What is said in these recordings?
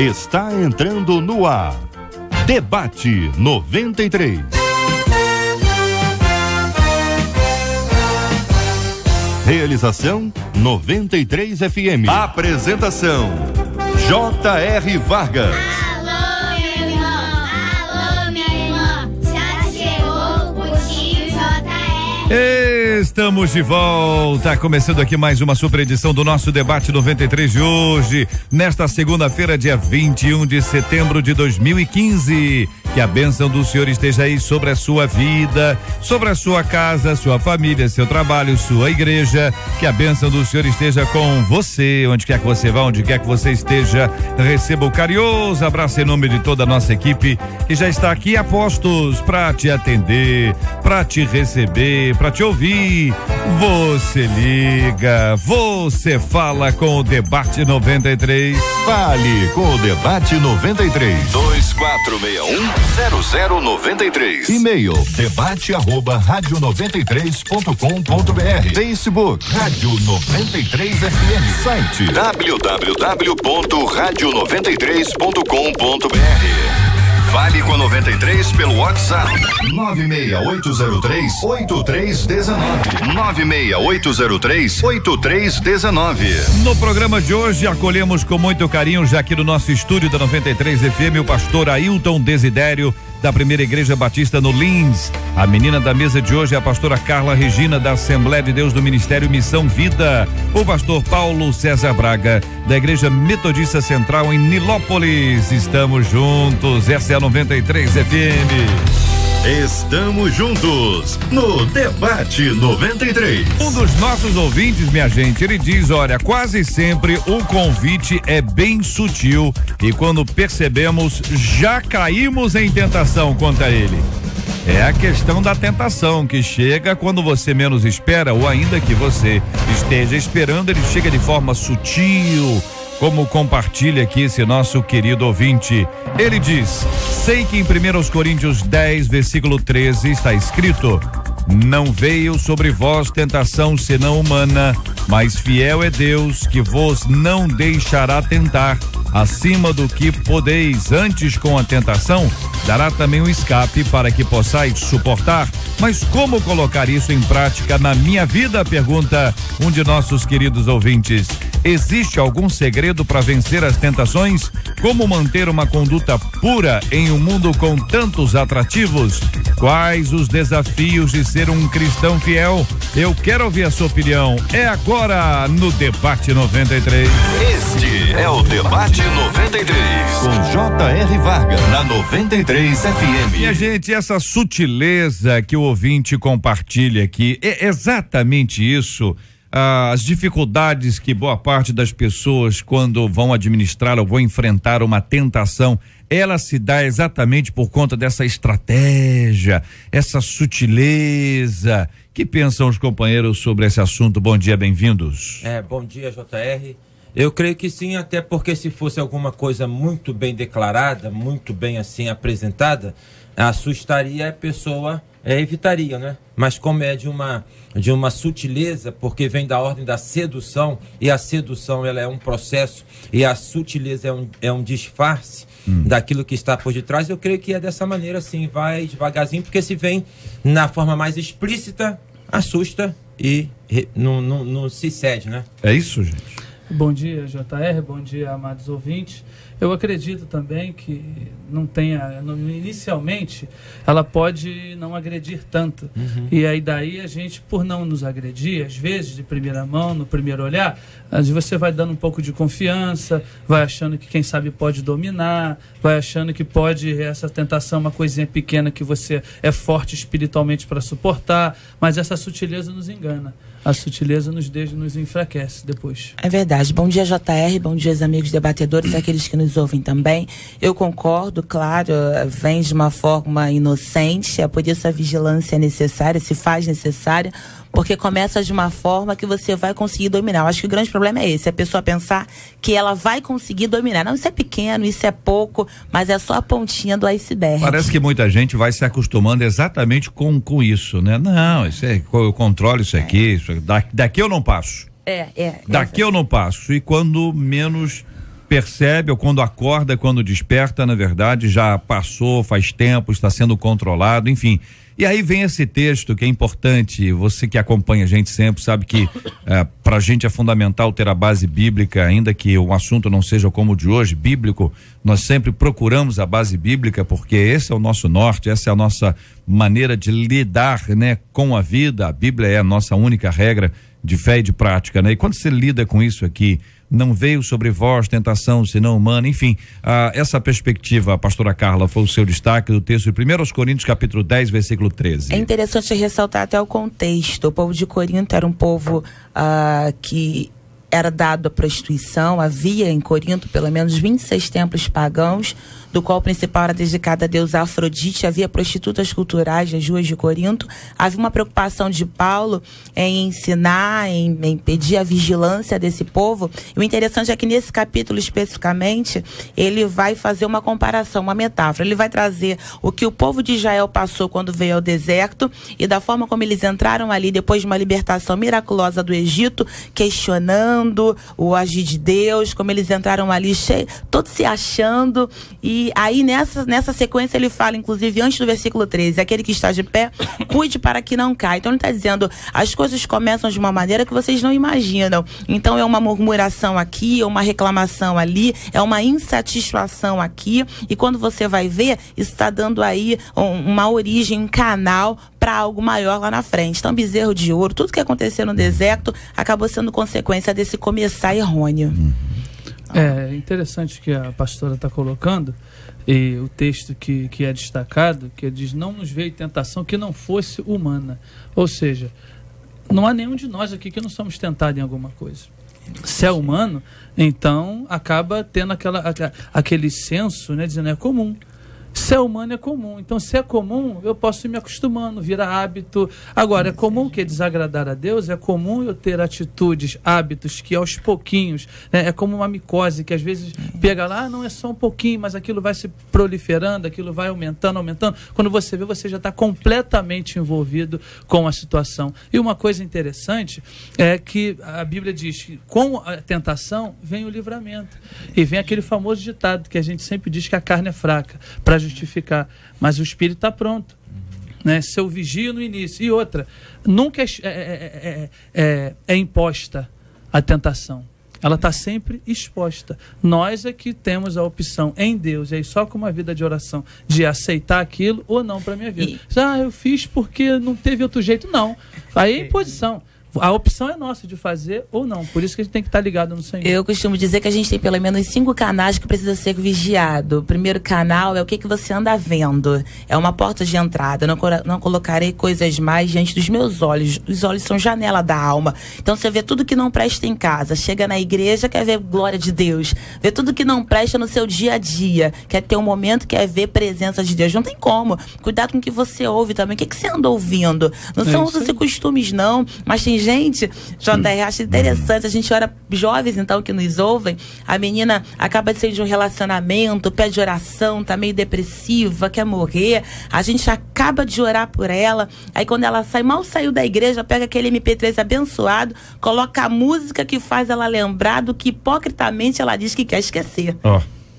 Está entrando no ar. Debate 93. Realização 93 FM. Apresentação J.R. Vargas. Alô, meu irmão. Alô, minha irmã. Já chegou o tio J.R. Estamos de volta, começando aqui mais uma super edição do nosso Debate 93 de hoje, nesta segunda-feira, dia 21 de setembro de 2015. Que a bênção do Senhor esteja aí sobre a sua vida, sobre a sua casa, sua família, seu trabalho, sua igreja. Que a bênção do Senhor esteja com você, onde quer que você vá, onde quer que você esteja. Receba o carinhoso abraço em nome de toda a nossa equipe que já está aqui a postos para te atender, para te receber, para te ouvir. Você liga, você fala com o Debate 93. Fale com o Debate 93. 2461-0093. E-mail debate@radio93.com.br. Facebook Rádio 93 FM. Site www.radio93.com.br. Fale com a 93 pelo WhatsApp 96803-8319. 96803-8319. No programa de hoje acolhemos com muito carinho, já aqui no nosso estúdio da 93 FM, o pastor Ailton Desidério, da Primeira Igreja Batista no Lins. A menina da mesa de hoje é a pastora Carla Regina, da Assembleia de Deus do Ministério Missão Vida. O pastor Paulo César Braga, da Igreja Metodista Central em Nilópolis. Estamos juntos, essa é a 93 FM. Estamos juntos no Debate 93. Um dos nossos ouvintes, minha gente, ele diz, olha, quase sempre o convite é bem sutil e quando percebemos, já caímos em tentação contra ele. É a questão da tentação que chega quando você menos espera ou ainda que você esteja esperando, ele chega de forma sutil, como compartilha aqui esse nosso querido ouvinte. Ele diz, sei que em 1 Coríntios 10, versículo 13 está escrito, não veio sobre vós tentação senão humana, mas fiel é Deus que vos não deixará tentar acima do que podeis, antes com a tentação dará também um escape para que possais suportar. Mas como colocar isso em prática na minha vida? Pergunta um de nossos queridos ouvintes. Existe algum segredo para vencer as tentações? Como manter uma conduta pura em um mundo com tantos atrativos? Quais os desafios de ser um cristão fiel? Eu quero ouvir a sua opinião. É agora no Debate 93. Este é o Debate 93 com J.R. Vargas na 93 FM. Minha gente, essa sutileza que o ouvinte compartilha aqui é exatamente isso. As dificuldades que boa parte das pessoas, quando vão administrar ou vão enfrentar uma tentação, ela se dá exatamente por conta dessa estratégia, essa sutileza. Que pensam os companheiros sobre esse assunto? Bom dia, bem-vindos. Bom dia, J.R. Eu creio que sim, até porque se fosse alguma coisa muito bem declarada, muito bem assim apresentada, assustaria a pessoa, evitaria, né? Mas como é de uma sutileza, porque vem da ordem da sedução, e a sedução ela é um processo, e a sutileza é um disfarce daquilo que está por detrás, eu creio que é dessa maneira assim, vai devagarzinho, porque se vem na forma mais explícita, assusta e não se cede, né? É isso, gente? Bom dia, J.R., bom dia, amados ouvintes. Eu acredito também que inicialmente, ela pode não agredir tanto. E aí daí a gente, por não nos agredir, às vezes, de primeira mão, no primeiro olhar, você vai dando um pouco de confiança, vai achando que quem sabe pode dominar, vai achando que pode, essa tentação, uma coisinha pequena que você é forte espiritualmente para suportar, mas essa sutileza nos engana. A sutileza nos enfraquece depois. É verdade. Bom dia, J.R., bom dia, amigos debatedores, aqueles que nos ouvem também. Eu concordo, claro, vem de uma forma inocente, é por isso a vigilância é necessária, se faz necessária, porque começa de uma forma que você vai conseguir dominar. Eu acho que o grande problema é esse, a pessoa pensar que ela vai conseguir dominar. Não, isso é pequeno, isso é pouco, mas é só a pontinha do iceberg. Parece que muita gente vai se acostumando exatamente com isso, né? Não, eu controlo isso aqui, daqui eu não passo. Daqui eu não passo. E quando menos percebe, ou quando acorda, quando desperta, na verdade já passou, faz tempo, está sendo controlado, enfim. E aí vem esse texto que é importante, você que acompanha a gente sempre sabe que para a gente é fundamental ter a base bíblica, ainda que o assunto não seja como o de hoje, bíblico, nós sempre procuramos a base bíblica porque esse é o nosso norte, essa é a nossa maneira de lidar, né, com a vida. A Bíblia é a nossa única regra de fé e de prática, né? E quando você lida com isso aqui, não veio sobre vós tentação senão humana, enfim, essa perspectiva, a pastora Carla, foi o seu destaque do texto de 1 Coríntios capítulo 10, versículo 13. É interessante ressaltar até o contexto. O povo de Corinto era um povo que era dado à prostituição. Havia em Corinto pelo menos 26 templos pagãos, do qual o principal era dedicado a deusa Afrodite. Havia prostitutas culturais nas ruas de Corinto. Havia uma preocupação de Paulo em ensinar, em pedir a vigilância desse povo. E o interessante é que nesse capítulo especificamente, ele vai fazer uma comparação, uma metáfora. Ele vai trazer o que o povo de Israel passou quando veio ao deserto e da forma como eles entraram ali depois de uma libertação miraculosa do Egito, questionando o agir de Deus, como eles entraram ali todos se achando. E aí nessa sequência ele fala, inclusive antes do versículo 13, aquele que está de pé, cuide para que não caia. Então ele está dizendo, as coisas começam de uma maneira que vocês não imaginam. Então é uma murmuração aqui, é uma reclamação ali, é uma insatisfação aqui, e quando você vai ver, isso está dando aí uma origem, um canal para algo maior lá na frente. Então bezerro de ouro, tudo que aconteceu no deserto acabou sendo consequência desse começar errôneo. É interessante que a pastora está colocando, e o texto que é destacado, que diz, não nos veio tentação que não fosse humana. Ou seja, não há nenhum de nós aqui que não somos tentados em alguma coisa. Se é humano, então acaba tendo aquele senso, né, dizendo, é comum. Se é humano, é comum. Então, se é comum, eu posso ir me acostumando, vira hábito. Agora, é comum que desagradar a Deus, é comum eu ter atitudes, hábitos que aos pouquinhos, né, é como uma micose que às vezes pega lá, não é só um pouquinho, mas aquilo vai se proliferando, aquilo vai aumentando. Quando você vê, você já está completamente envolvido com a situação. E uma coisa interessante é que a Bíblia diz que com a tentação vem o livramento. E vem aquele famoso ditado que a gente sempre diz que a carne é fraca para justificar, mas o espírito está pronto, né? Se eu vigio no início. E outra, nunca é imposta a tentação, ela está sempre exposta. Nós é que temos a opção em Deus, e aí só com uma vida de oração, de aceitar aquilo ou não para a minha vida. Eu fiz porque não teve outro jeito. Não, aí é imposição. A opção é nossa de fazer ou não. Por isso que a gente tem que estar ligado no Senhor. Eu costumo dizer que a gente tem pelo menos 5 canais que precisa ser vigiado. O primeiro canal é o que você anda vendo. É uma porta de entrada. Não colocarei coisas mais diante dos meus olhos. Os olhos são janela da alma. Então você vê tudo que não presta em casa. Chega na igreja, quer ver glória de Deus. Vê tudo que não presta no seu dia a dia. Quer ter um momento, quer ver presença de Deus. Não tem como. Cuidado com o que você ouve também. O que você anda ouvindo? Não são outros costumes, não. Mas tem gente, JR, acho interessante, a gente ora, jovens então que nos ouvem, a menina acaba de sair de um relacionamento, pede oração, tá meio depressiva, quer morrer, a gente acaba de orar por ela, aí quando ela sai, mal saiu da igreja, pega aquele MP3 abençoado, coloca a música que faz ela lembrar do que hipocritamente ela diz que quer esquecer.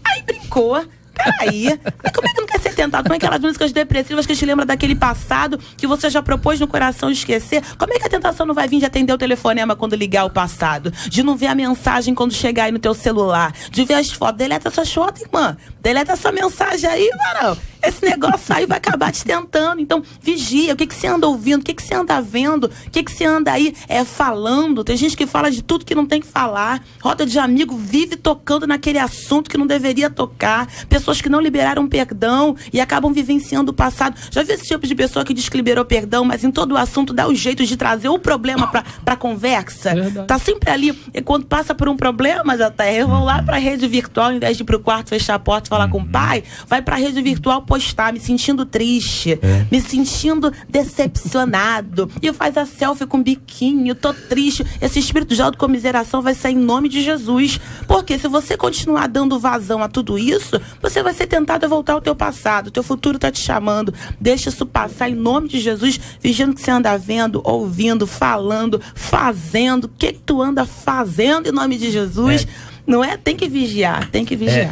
Aí brincou. Peraí, mas como é que não quer ser tentado? Como é que aquelas músicas depressivas que te lembra daquele passado que você já propôs no coração esquecer? Como é que a tentação não vai vir de atender o telefonema quando ligar o passado? De não ver a mensagem quando chegar aí no teu celular? De ver as fotos? Deleta essas fotos, irmã. Deleta essa mensagem aí, varão. Esse negócio aí vai acabar te tentando. Então, vigia. O que você anda ouvindo? O que você anda vendo? O que você anda aí falando? Tem gente que fala de tudo que não tem que falar. Roda de amigo vive tocando naquele assunto que não deveria tocar. Pessoas que não liberaram perdão e acabam vivenciando o passado. Já viu esse tipo de pessoa que diz que liberou perdão, mas em todo o assunto dá o jeito de trazer o problema pra conversa? Tá sempre ali. E quando passa por um problema, JR, vão lá pra rede virtual, ao invés de ir pro quarto, fechar a porta e falar com o pai, vai pra rede virtual postar, me sentindo triste, me sentindo decepcionado, e faz a selfie com biquinho, tô triste. Esse espírito de autocomiseração vai sair em nome de Jesus, porque se você continuar dando vazão a tudo isso, você vai ser tentado a voltar ao teu passado, o teu futuro tá te chamando. Deixa isso passar em nome de Jesus, vigiando o que você anda vendo, ouvindo, falando, fazendo. O que tu anda fazendo em nome de Jesus? Não é? Tem que vigiar, tem que vigiar.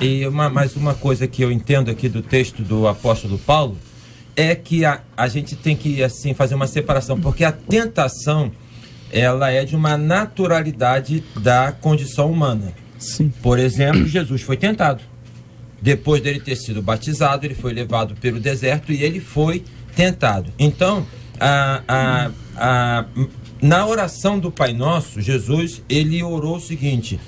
Mais uma coisa que eu entendo aqui do texto do apóstolo Paulo é que a gente tem que, assim, fazer uma separação, porque a tentação, ela é de uma naturalidade da condição humana. Sim. Por exemplo, Jesus foi tentado. Depois dele ter sido batizado, ele foi levado pelo deserto e ele foi tentado. Então, na oração do Pai Nosso, Jesus, ele orou o seguinte,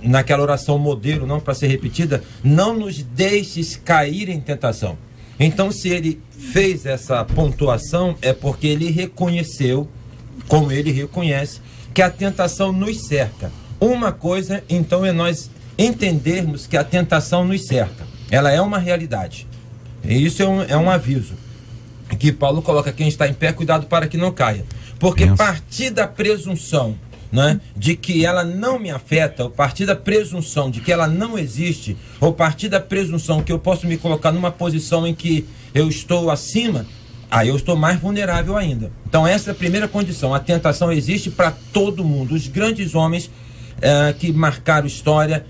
naquela oração modelo, não para ser repetida, não nos deixes cair em tentação. Então, se ele fez essa pontuação, é porque ele reconheceu, como ele reconhece, que a tentação nos cerca. Uma coisa, então, é nós entendermos que a tentação nos cerca. Ela é uma realidade. E isso é um aviso que Paulo coloca: quem está em pé, cuidado para que não caia. Porque partir da presunção, né, de que ela não me afeta, ou partir da presunção de que ela não existe, ou partir da presunção que eu posso me colocar numa posição em que eu estou acima, aí eu estou mais vulnerável ainda. Então essa é a primeira condição. A tentação existe para todo mundo. Os grandes homens que marcaram história,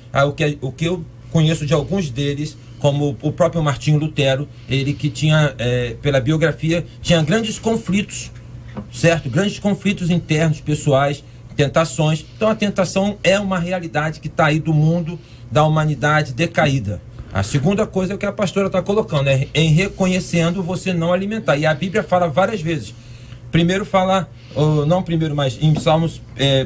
o que eu conheço de alguns deles, como o próprio Martinho Lutero, ele que tinha, pela biografia, tinha grandes conflitos, certo? Grandes conflitos internos, pessoais, tentações. Então a tentação é uma realidade que está aí do mundo, da humanidade decaída. A segunda coisa é o que a pastora está colocando, em reconhecendo você não alimentar. E a Bíblia fala várias vezes. Primeiro fala, não primeiro, mas em Salmos,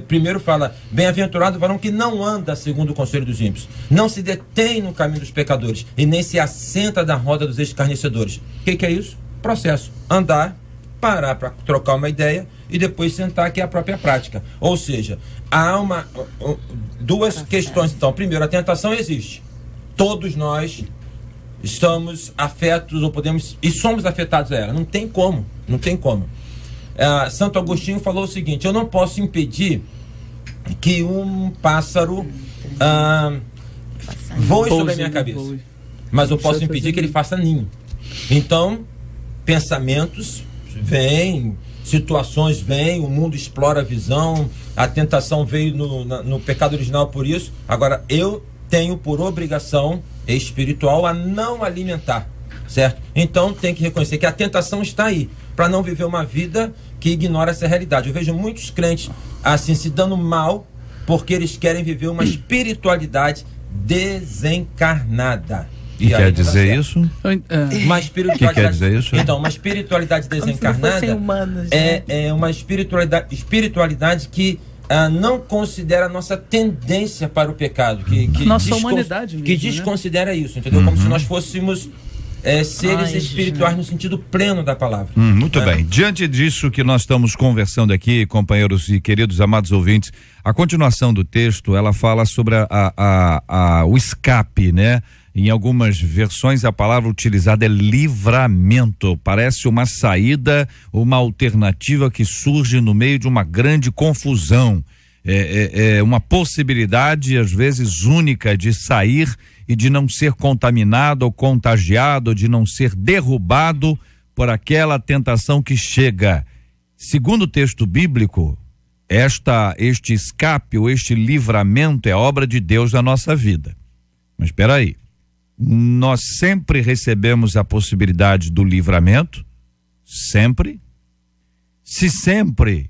primeiro fala: bem-aventurado o varão que não anda segundo o conselho dos ímpios, não se detém no caminho dos pecadores e nem se assenta na roda dos escarnecedores. O que é isso? Processo. Andar, parar para trocar uma ideia e depois sentar, que é a própria prática. Ou seja, há duas questões. Então, primeiro, a tentação existe. Todos nós estamos afetos, ou podemos, e somos afetados a ela. Não tem como. Santo Agostinho falou o seguinte: eu não posso impedir que um pássaro voe sobre a minha cabeça, mas eu posso impedir que ele faça ninho. Então, pensamentos vêm, situações vêm, o mundo explora a visão, a tentação veio no pecado original por isso. Agora, eu tenho por obrigação espiritual a não alimentar, certo? Então, tem que reconhecer que a tentação está aí, para não viver uma vida que ignora essa realidade. Eu vejo muitos crentes assim se dando mal porque eles querem viver uma espiritualidade desencarnada. E quer dizer isso? Uma espiritualidade, que quer dizer isso? Então, uma espiritualidade desencarnada humanos, é uma espiritualidade que não considera a nossa tendência para o pecado, nossa humanidade mesmo, que desconsidera isso, entendeu? Como se nós fôssemos seres espirituais no sentido pleno da palavra. Muito bem. Diante disso que nós estamos conversando aqui, companheiros e queridos amados ouvintes, a continuação do texto, ela fala sobre o escape, né? Em algumas versões a palavra utilizada é livramento. Parece uma saída, uma alternativa que surge no meio de uma grande confusão. É uma possibilidade, às vezes única, de sair e de não ser contaminado ou contagiado, de não ser derrubado por aquela tentação que chega. Segundo o texto bíblico, este escape ou este livramento é obra de Deus na nossa vida. Mas espera aí, nós sempre recebemos a possibilidade do livramento? Sempre? Se sempre,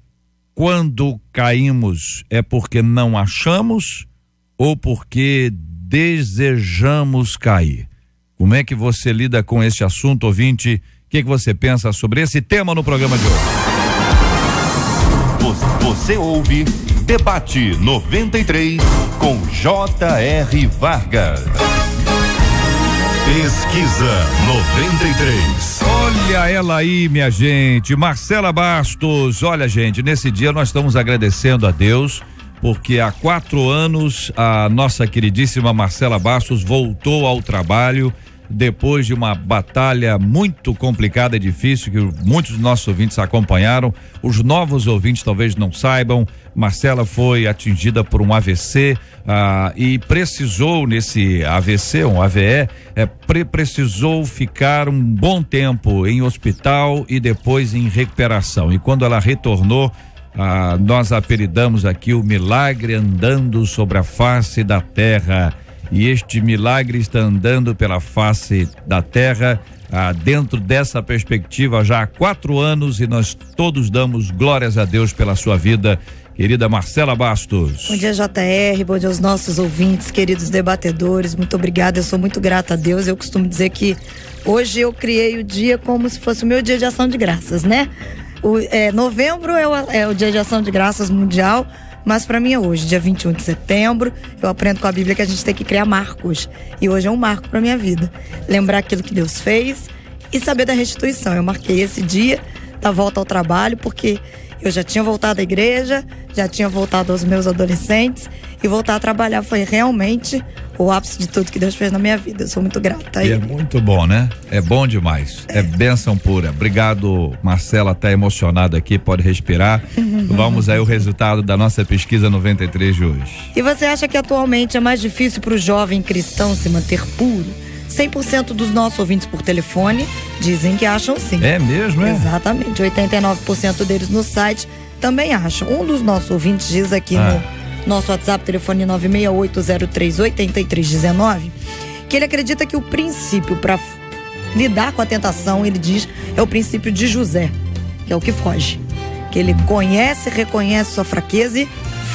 quando caímos, é porque não achamos ou porque desejamos cair? Como é que você lida com esse assunto, ouvinte? O que você pensa sobre esse tema no programa de hoje? Você ouve Debate 93 com J.R. Vargas. Pesquisa 93. Olha ela aí, minha gente, Marcela Bastos. Olha, gente, nesse dia nós estamos agradecendo a Deus, porque há 4 anos a nossa queridíssima Marcela Bastos voltou ao trabalho depois de uma batalha muito complicada e difícil que muitos dos nossos ouvintes acompanharam. Os novos ouvintes talvez não saibam, Marcela foi atingida por um AVC e precisou, nesse AVC, um AVE, precisou ficar um bom tempo em hospital e depois em recuperação. E quando ela retornou, nós apelidamos aqui o milagre andando sobre a face da terra. E este milagre está andando pela face da terra, dentro dessa perspectiva já há 4 anos, e nós todos damos glórias a Deus pela sua vida, querida Marcela Bastos. Bom dia, JR, bom dia aos nossos ouvintes, queridos debatedores, muito obrigada, eu sou muito grata a Deus. Eu costumo dizer que hoje eu criei o dia como se fosse o meu dia de ação de graças, né? Novembro é o dia de ação de graças mundial, mas para mim é hoje, dia 21 de setembro, eu aprendo com a Bíblia que a gente tem que criar marcos. E hoje é um marco para minha vida. Lembrar aquilo que Deus fez e saber da restituição. Eu marquei esse dia da volta ao trabalho porque eu já tinha voltado à igreja, já tinha voltado aos meus adolescentes, e voltar a trabalhar foi realmente o ápice de tudo que Deus fez na minha vida. Eu sou muito grata a ele. E é muito bom, né? É bom demais. É bênção pura. Obrigado, Marcela, tá emocionada aqui, pode respirar. Vamos aí o resultado da nossa pesquisa 93 de hoje. E você acha que atualmente é mais difícil para o jovem cristão se manter puro? 100% dos nossos ouvintes por telefone dizem que acham sim. É mesmo, é? Exatamente. 89% deles no site também acham. Um dos nossos ouvintes diz aqui no nosso WhatsApp, telefone 968038319, que ele acredita que o princípio para lidar com a tentação, ele diz, é o princípio de José, que é o que foge. Que ele conhece, reconhece sua fraqueza e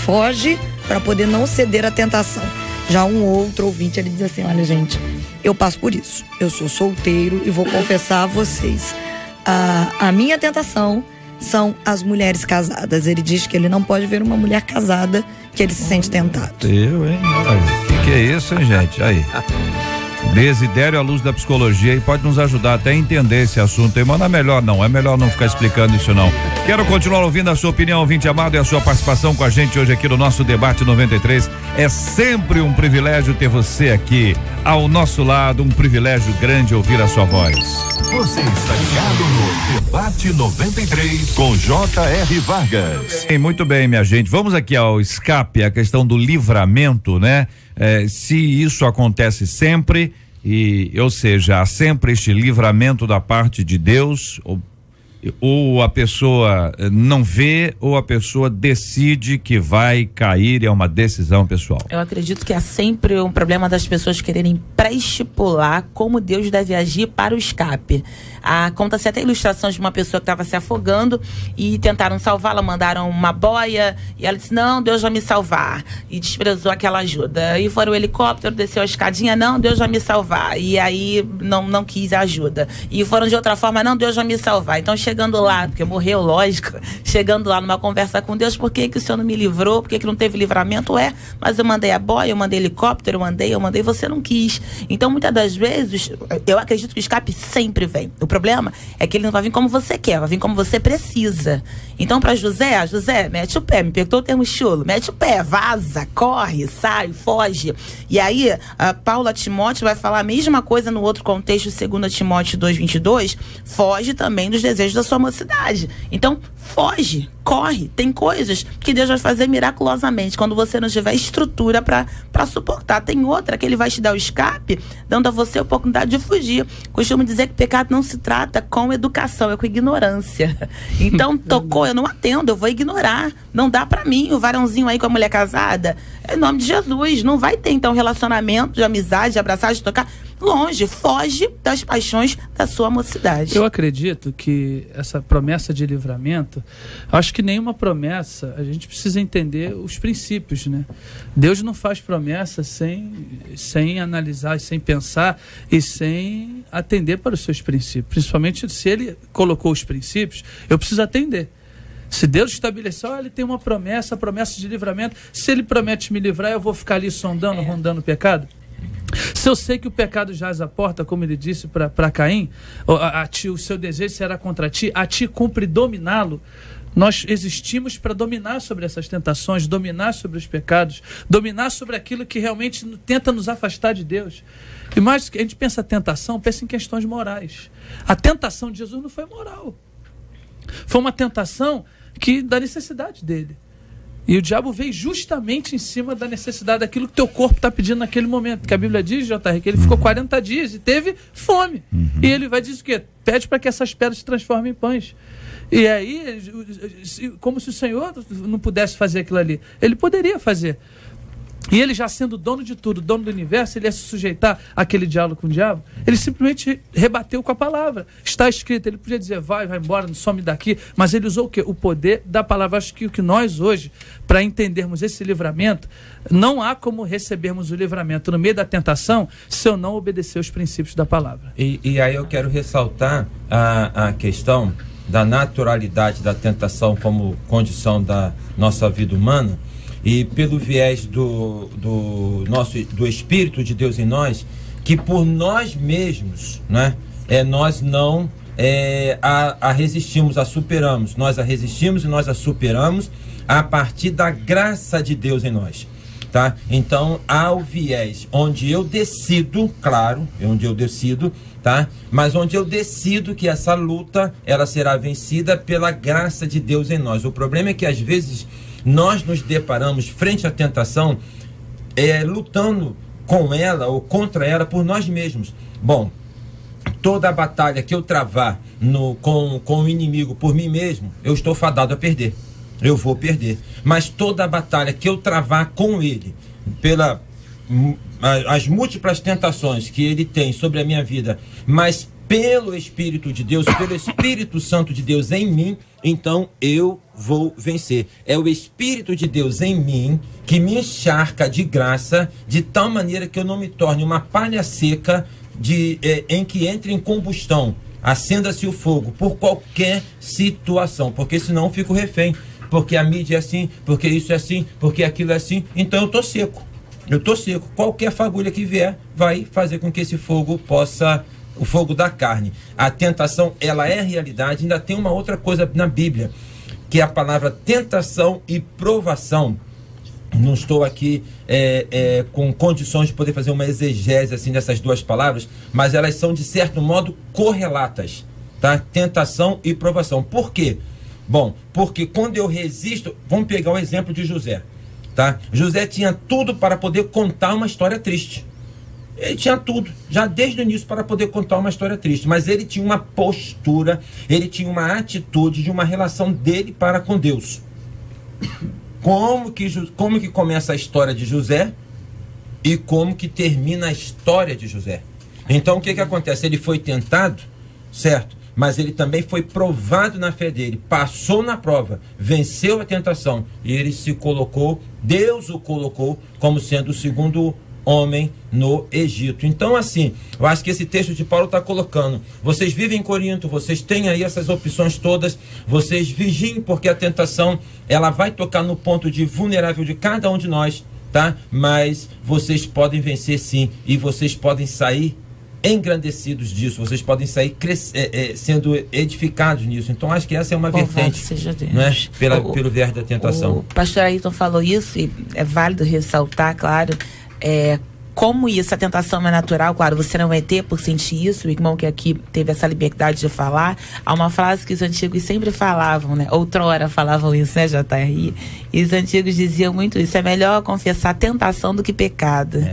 foge para poder não ceder à tentação. Já um outro ouvinte, ele diz assim, olha gente, eu passo por isso, eu sou solteiro e vou confessar a vocês, a minha tentação são as mulheres casadas. Ele diz que ele não pode ver uma mulher casada que ele se sente tentado. Eu, hein? O que é isso, hein, gente? Aí. Desidério à luz da psicologia, e pode nos ajudar até a entender esse assunto aí, mas não é melhor não ficar explicando isso não. Quero continuar ouvindo a sua opinião, ouvinte amado, e a sua participação com a gente hoje aqui no nosso debate 93. É sempre um privilégio ter você aqui ao nosso lado, um privilégio grande ouvir a sua voz. Você está ligado no Debate 93 com J.R. Vargas. Muito bem, minha gente, vamos aqui ao escape, a questão do livramento, né? Se isso acontece sempre, ou seja, há sempre este livramento da parte de Deus, ou a pessoa não vê, ou a pessoa decide que vai cair, é uma decisão pessoal. Eu acredito que há sempre um problema das pessoas quererem pré-estipular como Deus deve agir para o escape. Conta-se até ilustrações de uma pessoa que estava se afogando e tentaram salvá-la, mandaram uma boia e ela disse, não, Deus vai me salvar, e desprezou aquela ajuda. E foram o helicóptero, desceu a escadinha, não, Deus vai me salvar, e aí não quis a ajuda. E foram de outra forma, não, Deus vai me salvar. Então chegando lá, porque morreu, lógico, chegando lá numa conversa com Deus, por que o Senhor não me livrou, por que não teve livramento? Mas eu mandei a boia, eu mandei helicóptero, eu mandei, você não quis. Então muitas das vezes, eu acredito que o escape sempre vem. O problema é que ele não vai vir como você quer, vai vir como você precisa. Então para José, mete o pé, me perguntou o termo chulo, mete o pé, vaza, corre, sai, foge. E aí, Paulo a Timóteo vai falar a mesma coisa no outro contexto, 2 Timóteo 2:22, foge também dos desejos da sua mocidade. Então, foge, corre. Tem coisas que Deus vai fazer miraculosamente quando você não tiver estrutura para suportar. Tem outra que ele vai te dar o escape, dando a você a oportunidade de fugir. Costumo dizer que pecado não se trata com educação, é com ignorância. Então, tocou, eu não atendo, eu vou ignorar. Não dá pra mim, o varãozinho aí com a mulher casada, em nome de Jesus, não vai ter então relacionamento de amizade, de abraçar, de tocar. Longe, foge das paixões da sua mocidade. Eu acredito que essa promessa de livramento, acho que nenhuma promessa, a gente precisa entender os princípios, né? Deus não faz promessa sem analisar, sem pensar e sem atender para os seus princípios. Principalmente se ele colocou os princípios, eu preciso atender. Se Deus estabeleceu, ele tem uma promessa, a promessa de livramento. Se ele promete me livrar, eu vou ficar ali sondando, rondando o pecado? Se eu sei que o pecado jaz à porta, como ele disse para Caim, o seu desejo será contra ti, a ti cumpre dominá-lo. Nós existimos para dominar sobre essas tentações, dominar sobre os pecados, dominar sobre aquilo que realmente tenta nos afastar de Deus. E mais que a gente pensa tentação, pensa em questões morais. A tentação de Jesus não foi moral. Foi uma tentação da necessidade dele. E o diabo veio justamente em cima da necessidade daquilo que teu corpo está pedindo naquele momento. Porque a Bíblia diz, JR, que ele ficou 40 dias e teve fome. E ele vai dizer o quê? pede para que essas pedras se transformem em pães. E aí, como se o Senhor não pudesse fazer aquilo ali. Ele poderia fazer. E ele, já sendo dono de tudo, dono do universo, ele ia se sujeitar àquele diálogo com o diabo. Ele simplesmente rebateu com a palavra. Está escrito, ele podia dizer, vai embora, não some daqui. Mas ele usou o quê? O poder da palavra. Acho que o que nós hoje, para entendermos esse livramento, não há como recebermos o livramento no meio da tentação se eu não obedecer os princípios da palavra. E aí eu quero ressaltar a questão da naturalidade da tentação como condição da nossa vida humana. E pelo viés do Espírito de Deus em nós, que por nós mesmos, né, nós não a resistimos, a superamos. Nós a resistimos e nós a superamos a partir da graça de Deus em nós. Tá? Então há o viés onde eu decido, claro, onde eu decido, tá? Mas onde eu decido que essa luta ela será vencida pela graça de Deus em nós. O problema é que às vezes nós nos deparamos frente à tentação lutando com ela ou contra ela por nós mesmos. Bom, toda a batalha que eu travar com o inimigo por mim mesmo, eu estou fadado a perder. Eu vou perder. Mas toda a batalha que eu travar com ele, as múltiplas tentações que ele tem sobre a minha vida, mas pelo Espírito de Deus, pelo Espírito Santo de Deus em mim, então eu vou vencer. É o Espírito de Deus em mim que me encharca de graça, de tal maneira que eu não me torne uma palha seca em que entre em combustão, acenda-se o fogo por qualquer situação, porque senão eu fico refém, porque a mídia é assim, porque isso é assim, porque aquilo é assim, então eu tô seco. Qualquer fagulha que vier vai fazer com que esse fogo possa, o fogo da carne. A tentação, ela é realidade. Ainda tem uma outra coisa na Bíblia, que é a palavra tentação e provação. Não estou aqui com condições de poder fazer uma exegese assim dessas duas palavras, mas elas são de certo modo correlatas, tá? Tentação e provação. Por quê? Bom, porque quando eu resisto, vamos pegar o exemplo de José, tá? José tinha tudo para poder contar uma história triste. Ele tinha tudo, já desde o início, para poder contar uma história triste. Mas ele tinha uma postura, ele tinha uma atitude de uma relação dele para com Deus. Como que começa a história de José e como que termina a história de José? Então o que acontece? Ele foi tentado, certo? Mas ele também foi provado na fé dele, passou na prova, venceu a tentação e ele se colocou, Deus o colocou como sendo o segundo homem no Egito. Então assim, eu acho que esse texto de Paulo está colocando, vocês vivem em Corinto, vocês têm aí essas opções todas, vocês vigiem, porque a tentação ela vai tocar no ponto de vulnerável de cada um de nós, tá? Mas vocês podem vencer sim, e vocês podem sair engrandecidos disso, vocês podem sair sendo edificados nisso. Então acho que essa é uma vertente, seja Deus, não é? Pelo viés da tentação. O pastor Ayrton falou isso e é válido ressaltar, claro, como isso, a tentação é natural. Claro, você não é ET por sentir isso. O irmão que aqui teve essa liberdade de falar. Há uma frase que os antigos sempre falavam, né? Outrora falavam isso, né, JR? E os antigos diziam muito isso: é melhor confessar tentação do que pecado.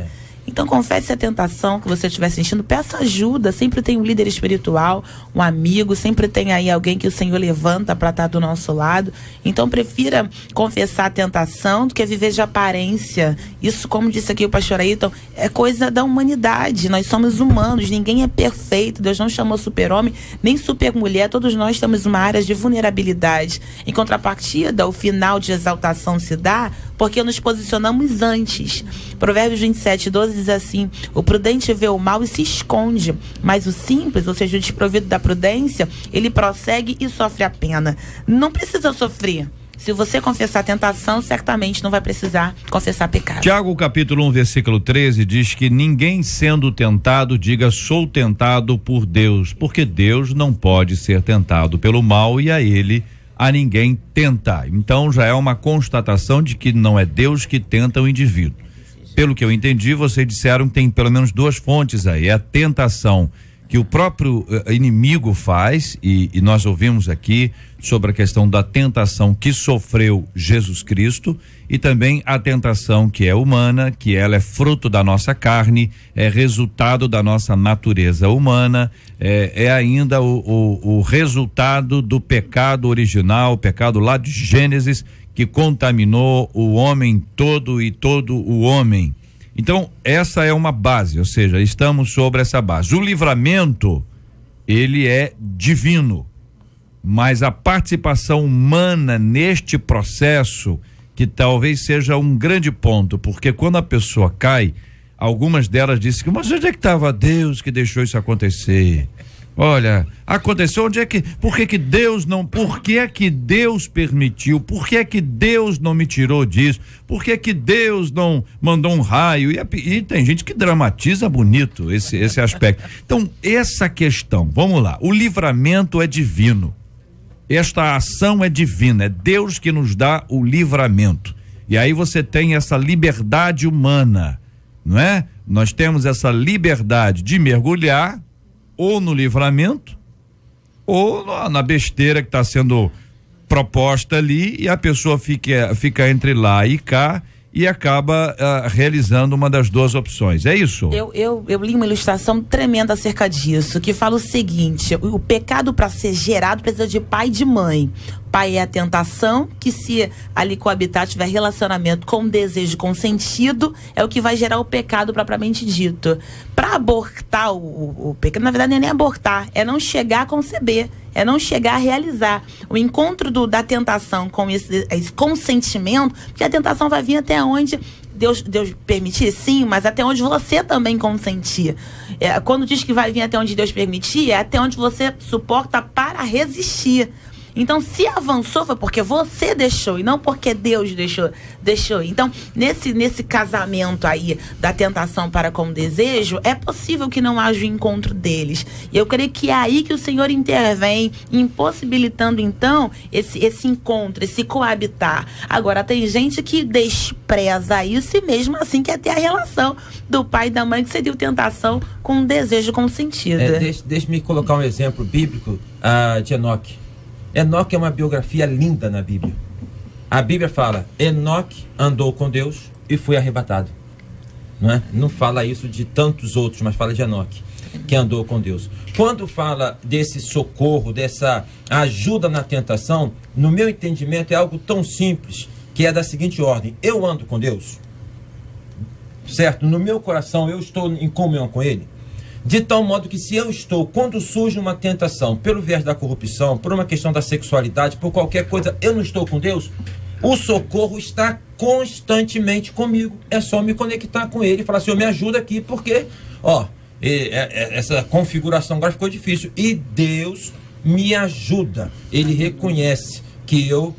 Então confesse a tentação que você estiver sentindo, peça ajuda, sempre tem um líder espiritual, um amigo, sempre tem aí alguém que o Senhor levanta para estar do nosso lado. Então prefira confessar a tentação do que viver de aparência. Isso, como disse aqui o pastor Ayrton, é coisa da humanidade. Nós somos humanos, ninguém é perfeito, Deus não chamou super-homem nem super-mulher, todos nós temos uma área de vulnerabilidade. Em contrapartida, o final de exaltação se dá porque nos posicionamos antes. Provérbios 27:12 diz assim: o prudente vê o mal e se esconde, mas o simples, ou seja, o desprovido da prudência, ele prossegue e sofre a pena. Não precisa sofrer. Se você confessar tentação, certamente não vai precisar confessar pecado. Tiago capítulo 1, versículo 13 diz que ninguém sendo tentado diga sou tentado por Deus, porque Deus não pode ser tentado pelo mal e a ninguém tenta. Então já é uma constatação de que não é Deus que tenta o indivíduo. Pelo que eu entendi, vocês disseram que tem pelo menos duas fontes aí: a tentação que o próprio inimigo faz, e nós ouvimos aqui sobre a questão da tentação que sofreu Jesus Cristo, e também a tentação que é humana, que ela é fruto da nossa carne, é resultado da nossa natureza humana, é ainda o resultado do pecado original, o pecado lá de Gênesis, que contaminou o homem todo e todo o homem. Então, essa é uma base, ou seja, estamos sobre essa base. O livramento, ele é divino, mas a participação humana neste processo, que talvez seja um grande ponto, porque quando a pessoa cai, algumas delas dizem que, mas onde é que estava Deus que deixou isso acontecer? Olha, aconteceu, por que que Deus permitiu? Por que que Deus não me tirou disso? Por que que Deus não mandou um raio? E tem gente que dramatiza bonito esse aspecto. Então, essa questão, vamos lá, o livramento é divino. Esta ação é divina, é Deus que nos dá o livramento. E aí você tem essa liberdade humana, não é? Nós temos essa liberdade de mergulhar ou no livramento, ou na besteira que está sendo proposta ali, e a pessoa fica entre lá e cá e acaba realizando uma das duas opções. É isso? Eu li uma ilustração tremenda acerca disso, que fala o seguinte: o pecado, para ser gerado, precisa de pai e de mãe. Pai é a tentação, que se ali coabitar, tiver relacionamento com desejo, com sentido, é o que vai gerar o pecado propriamente dito. Para abortar o pecado, na verdade não é nem abortar, é não chegar a conceber, é não chegar a realizar. O encontro da tentação com esse consentimento, porque a tentação vai vir até onde Deus permitir, sim, mas até onde você também consentir. Quando diz que vai vir até onde Deus permitir, é até onde você suporta para resistir. Então, se avançou, foi porque você deixou e não porque Deus deixou. Então, nesse casamento aí da tentação para com o desejo, é possível que não haja o encontro deles. E eu creio que é aí que o Senhor intervém, impossibilitando, então, esse encontro, esse coabitar. Agora, tem gente que despreza isso e mesmo assim quer ter a relação do pai e da mãe, que seria a tentação com o desejo consentido. Deixa-me colocar um exemplo bíblico de Enoque. Enoque é uma biografia linda na Bíblia. A Bíblia fala: Enoque andou com Deus e foi arrebatado. Não é? Não fala isso de tantos outros, mas fala de Enoque, que andou com Deus. Quando fala desse socorro, dessa ajuda na tentação, no meu entendimento é algo tão simples, que é da seguinte ordem: eu ando com Deus, certo? No meu coração eu estou em comunhão com Ele, de tal modo que se eu estou, quando surge uma tentação, pelo viés da corrupção, por uma questão da sexualidade, por qualquer coisa, eu não estou com Deus, o socorro está constantemente comigo. É só me conectar com Ele e falar: Senhor, me ajuda aqui, porque, essa configuração agora ficou difícil. E Deus me ajuda. Ele reconhece que eu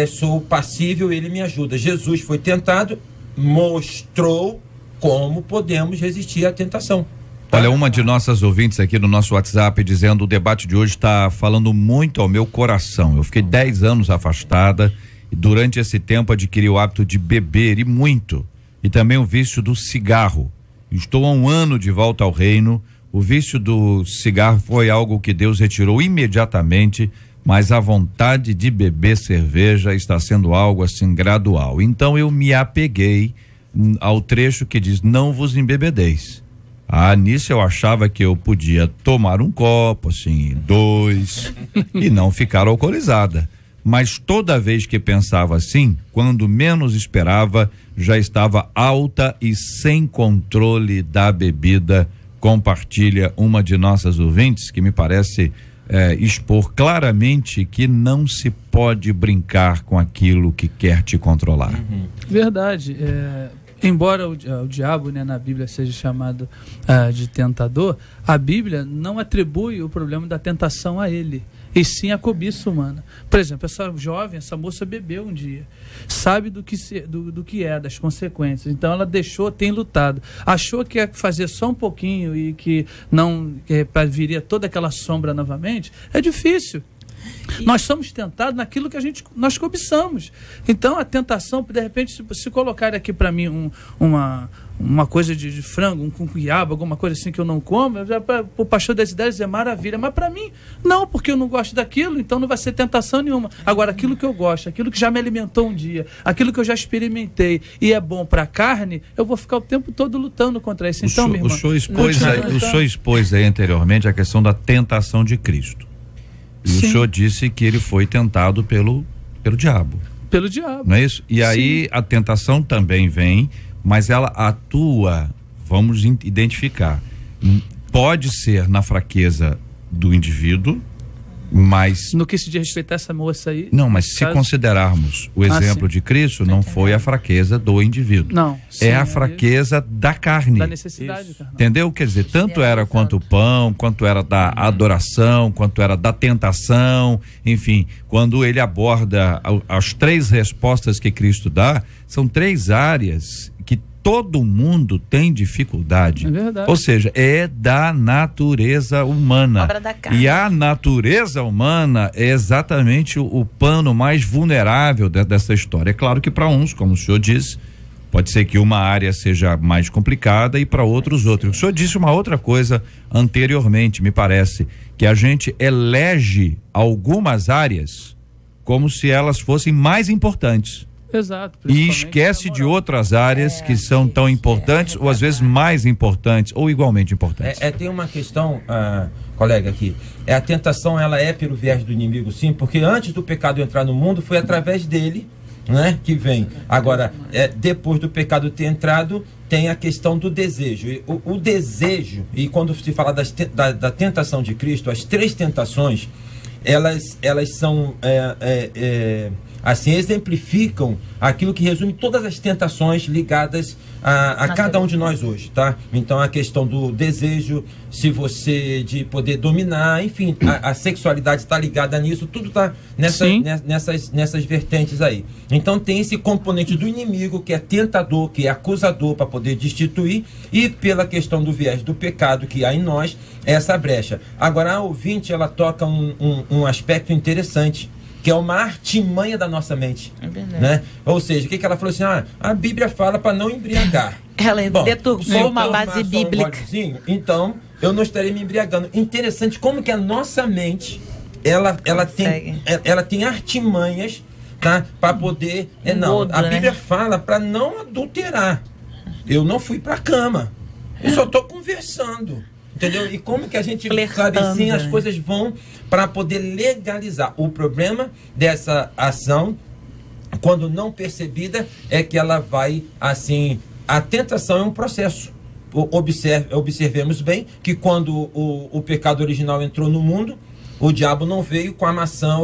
sou passível, Ele me ajuda. Jesus foi tentado, mostrou como podemos resistir à tentação. Olha, uma de nossas ouvintes aqui no nosso WhatsApp dizendo: o debate de hoje está falando muito ao meu coração. Eu fiquei 10 anos afastada e durante esse tempo adquiri o hábito de beber, e muito, e também o vício do cigarro. Estou há 1 ano de volta ao reino. O vício do cigarro foi algo que Deus retirou imediatamente, mas a vontade de beber cerveja está sendo algo assim gradual. Então eu me apeguei ao trecho que diz: não vos embebedeis. Nisso eu achava que eu podia tomar um copo, assim, 2, e não ficar alcoolizada. Mas toda vez que pensava assim, quando menos esperava, já estava alta e sem controle da bebida. Compartilha uma de nossas ouvintes, que me parece expor claramente que não se pode brincar com aquilo que quer te controlar. Uhum. Verdade. Embora o diabo, na Bíblia seja chamado de tentador, a Bíblia não atribui o problema da tentação a ele, e sim a cobiça humana. Por exemplo, essa moça bebeu um dia, sabe do que é, das consequências, então ela tem lutado, achou que ia fazer só um pouquinho e que viria toda aquela sombra novamente. É difícil. Nós somos tentados naquilo que nós cobiçamos. Então, a tentação, de repente, se colocar aqui para mim uma coisa de frango, com quiabo, alguma coisa assim que eu não como, o pastor das ideias é maravilha, mas para mim, não, porque eu não gosto daquilo, então não vai ser tentação nenhuma. Agora, aquilo que eu gosto, aquilo que já me alimentou um dia, aquilo que eu já experimentei e é bom para a carne, eu vou ficar o tempo todo lutando contra isso. Então, minha irmã, o senhor expôs aí anteriormente a questão da tentação de Cristo. E o senhor disse que ele foi tentado pelo diabo. Pelo diabo. Não é isso? E aí a tentação também vem, mas ela atua, vamos identificar, pode ser na fraqueza do indivíduo, mas... No que se diz respeito a essa moça aí... Não, mas se considerarmos o exemplo de Cristo, não foi a fraqueza do indivíduo. Não. Sim, é a fraqueza da carne. Da necessidade. Entendeu? Quer dizer, tanto era quanto o pão, quanto era da adoração, quanto era da tentação, enfim, quando ele aborda as 3 respostas que Cristo dá, são 3 áreas que todo mundo tem dificuldade. É verdade. Ou seja, é da natureza humana. Obra da carne. E a natureza humana é exatamente o pano mais vulnerável dessa história. É claro que para uns, como o senhor disse, pode ser que uma área seja mais complicada e para outros outra. O senhor disse uma outra coisa anteriormente, me parece, que a gente elege algumas áreas como se elas fossem mais importantes. Exato. E esquece de outras áreas que são tão importantes, ou às vezes mais importantes, ou igualmente importantes. Tem uma questão, colega aqui, a tentação ela é pelo viés do inimigo, sim, porque antes do pecado entrar no mundo, foi através dele, né, que vem. Agora, depois do pecado ter entrado, tem a questão do desejo. E o desejo, e quando se fala da tentação de Cristo, as 3 tentações, elas são... assim, exemplificam aquilo que resume todas as tentações ligadas a cada um de nós hoje, tá? Então, a questão do desejo, de poder dominar, enfim, a sexualidade está ligada nisso, tudo está nessas vertentes aí. Então, tem esse componente do inimigo, que é tentador, que é acusador, para poder destituir, e pela questão do viés do pecado que há em nós, essa brecha. Agora, a ouvinte, ela toca um aspecto interessante, que é uma artimanha da nossa mente, né? Ou seja, o que ela falou assim, a Bíblia fala para não embriagar. Ela deturpou uma base bíblica. Então, eu não estarei me embriagando. Interessante como que a nossa mente, ela tem artimanhas, tá? Para poder... a Bíblia fala para não adulterar. Eu não fui para a cama. Eu só estou conversando. Entendeu? E como que a gente sabe assim, as coisas vão para poder legalizar. O problema dessa ação, quando não percebida, é que ela vai assim, a tentação é um processo. Observemos bem que quando o pecado original entrou no mundo, o diabo não veio com a maçã,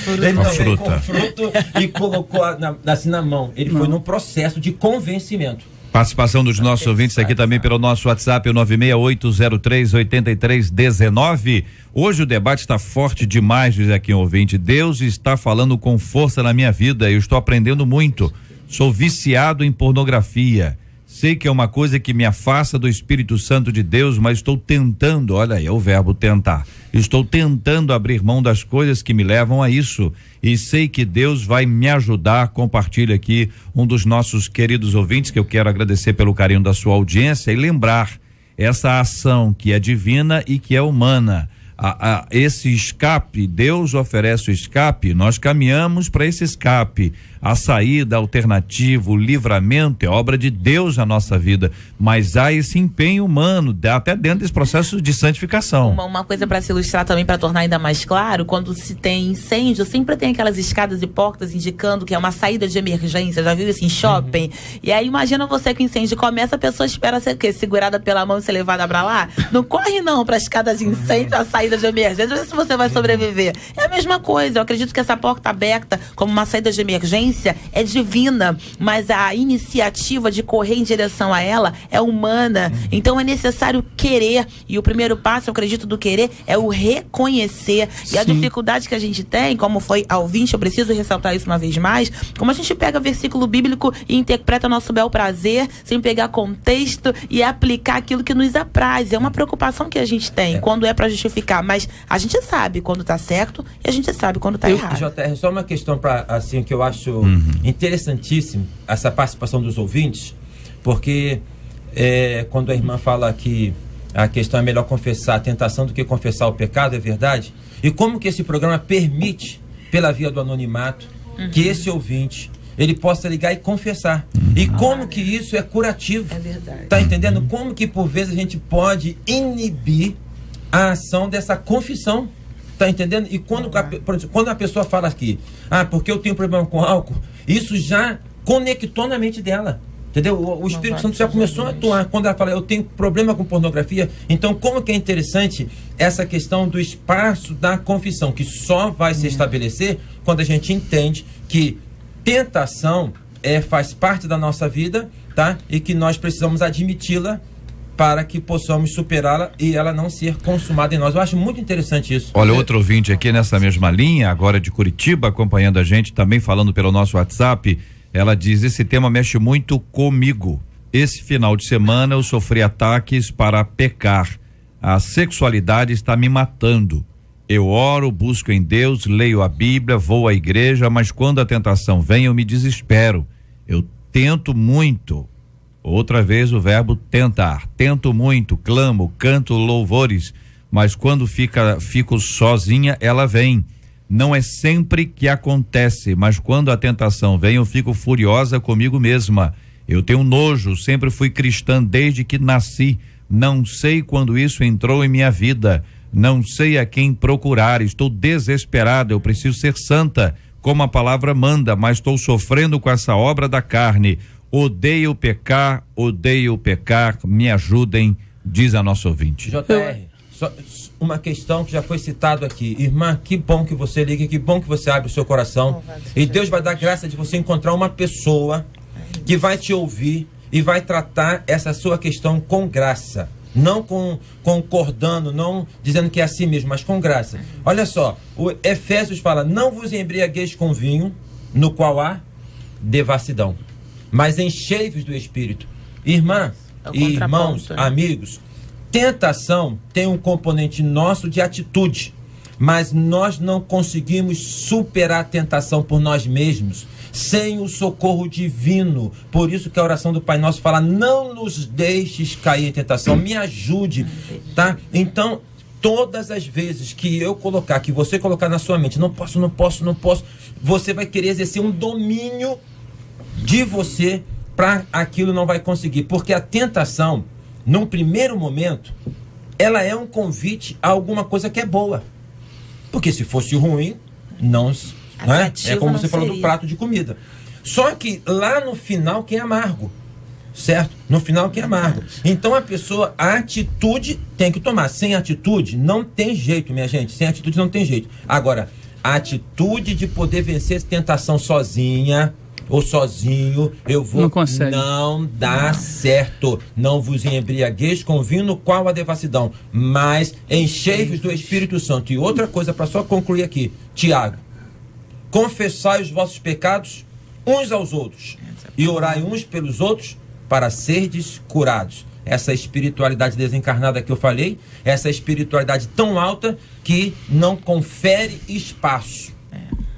ele não veio com o fruto e colocou assim na mão. Ele foi num processo de convencimento. Participação dos nossos ouvintes aqui também pelo nosso WhatsApp, o 968038319. Hoje o debate está forte demais, diz aqui um ouvinte. Deus está falando com força na minha vida, eu estou aprendendo muito. Sou viciado em pornografia. Sei que é uma coisa que me afasta do Espírito Santo de Deus, mas estou tentando, olha aí, é o verbo tentar. Estou tentando abrir mão das coisas que me levam a isso. E sei que Deus vai me ajudar. Compartilha aqui um dos nossos queridos ouvintes, que eu quero agradecer pelo carinho da sua audiência e lembrar essa ação que é divina e que é humana. Esse escape, Deus oferece o escape, nós caminhamos para esse escape, a saída, a alternativa, o livramento é obra de Deus na nossa vida, mas há esse empenho humano, até dentro desse processo de santificação. Uma coisa para se ilustrar também, para tornar ainda mais claro, quando se tem incêndio, sempre tem aquelas escadas e portas indicando que é uma saída de emergência, já viu isso em shopping? E aí imagina você que o incêndio começa, a pessoa espera ser segurada pela mão e ser levada para lá, não corre não para a escada de incêndio, a saída de emergência, vê se você vai sobreviver. É a mesma coisa, eu acredito que essa porta aberta como uma saída de emergência é divina, mas a iniciativa de correr em direção a ela é humana. Então é necessário querer, e o primeiro passo, eu acredito, do querer é o reconhecer. E a dificuldade que a gente tem, como foi ao ouvinte, eu preciso ressaltar isso uma vez mais, como a gente pega versículo bíblico e interpreta nosso bel prazer, sem pegar contexto e aplicar aquilo que nos apraz. É uma preocupação que a gente tem quando é para justificar julgar, mas a gente sabe quando tá certo e a gente sabe quando tá errado. JR, só uma questão assim, que eu acho interessantíssimo, essa participação dos ouvintes, porque quando a irmã fala que a questão é melhor confessar a tentação do que confessar o pecado, é verdade? E como que esse programa permite, pela via do anonimato, que esse ouvinte ele possa ligar e confessar. E como que isso é curativo. É verdade. Tá entendendo? Como que por vezes a gente pode inibir a ação dessa confissão. Tá entendendo? E quando, por exemplo, quando a pessoa fala aqui, porque eu tenho problema com álcool, isso já conectou na mente dela. Entendeu? O Espírito Santo já começou a atuar. Quando ela fala, eu tenho problema com pornografia. Então, como que é interessante essa questão do espaço da confissão, que só vai se estabelecer quando a gente entende que tentação faz parte da nossa vida, tá? E que nós precisamos admiti-la para que possamos superá-la e ela não ser consumada em nós. Eu acho muito interessante isso. Olha, outro ouvinte aqui nessa mesma linha, agora de Curitiba, acompanhando a gente, também falando pelo nosso WhatsApp. Ela diz, esse tema mexe muito comigo. Esse final de semana eu sofri ataques para pecar. A sexualidade está me matando. Eu oro, busco em Deus, leio a Bíblia, vou à igreja, mas quando a tentação vem eu me desespero. Eu tento muito. Outra vez o verbo tentar. Tento muito, clamo, canto louvores, mas quando fico sozinha ela vem. Não é sempre que acontece, mas quando a tentação vem eu fico furiosa comigo mesma. Eu tenho nojo, sempre fui cristã desde que nasci. Não sei quando isso entrou em minha vida. Não sei a quem procurar. Estou desesperada, eu preciso ser santa, como a palavra manda, mas estou sofrendo com essa obra da carne. Odeio pecar, me ajudem, diz a nossa ouvinte. JR, só uma questão que já foi citado aqui. Irmã, que bom que você liga, que bom que você abre o seu coração. E Deus vai dar graça de você encontrar uma pessoa que vai te ouvir e vai tratar essa sua questão com graça. Não concordando, não dizendo que é assim mesmo, mas com graça. Olha só, o Efésios fala, não vos embriagueis com vinho, no qual há devassidão, mas enchei-vos do Espírito. Irmã e irmãos, amigos, tentação tem um componente nosso de atitude, mas nós não conseguimos superar a tentação por nós mesmos, sem o socorro divino. Por isso que a oração do Pai Nosso fala, não nos deixes cair em tentação, me ajude, tá? Então, todas as vezes que eu colocar, que você colocar na sua mente, não posso, você vai querer exercer um domínio de você para aquilo não vai conseguir, porque a tentação, num primeiro momento, ela é um convite a alguma coisa que é boa, porque se fosse ruim, não é como você falou do prato de comida. Só que lá no final que é amargo, certo? No final que é amargo. Então a pessoa, a atitude tem que tomar. Sem atitude não tem jeito, minha gente. Sem atitude não tem jeito. Agora, a atitude de poder vencer essa tentação sozinha ou sozinho, eu vou... Não consegue. Não dá certo. Não vos embriagueis com vinho no qual há devassidão, mas enchei-vos do Espírito Santo. E outra coisa, para só concluir aqui, Tiago, confessai os vossos pecados uns aos outros e orai uns pelos outros para serdes curados. Essa espiritualidade desencarnada que eu falei, essa espiritualidade tão alta que não confere espaço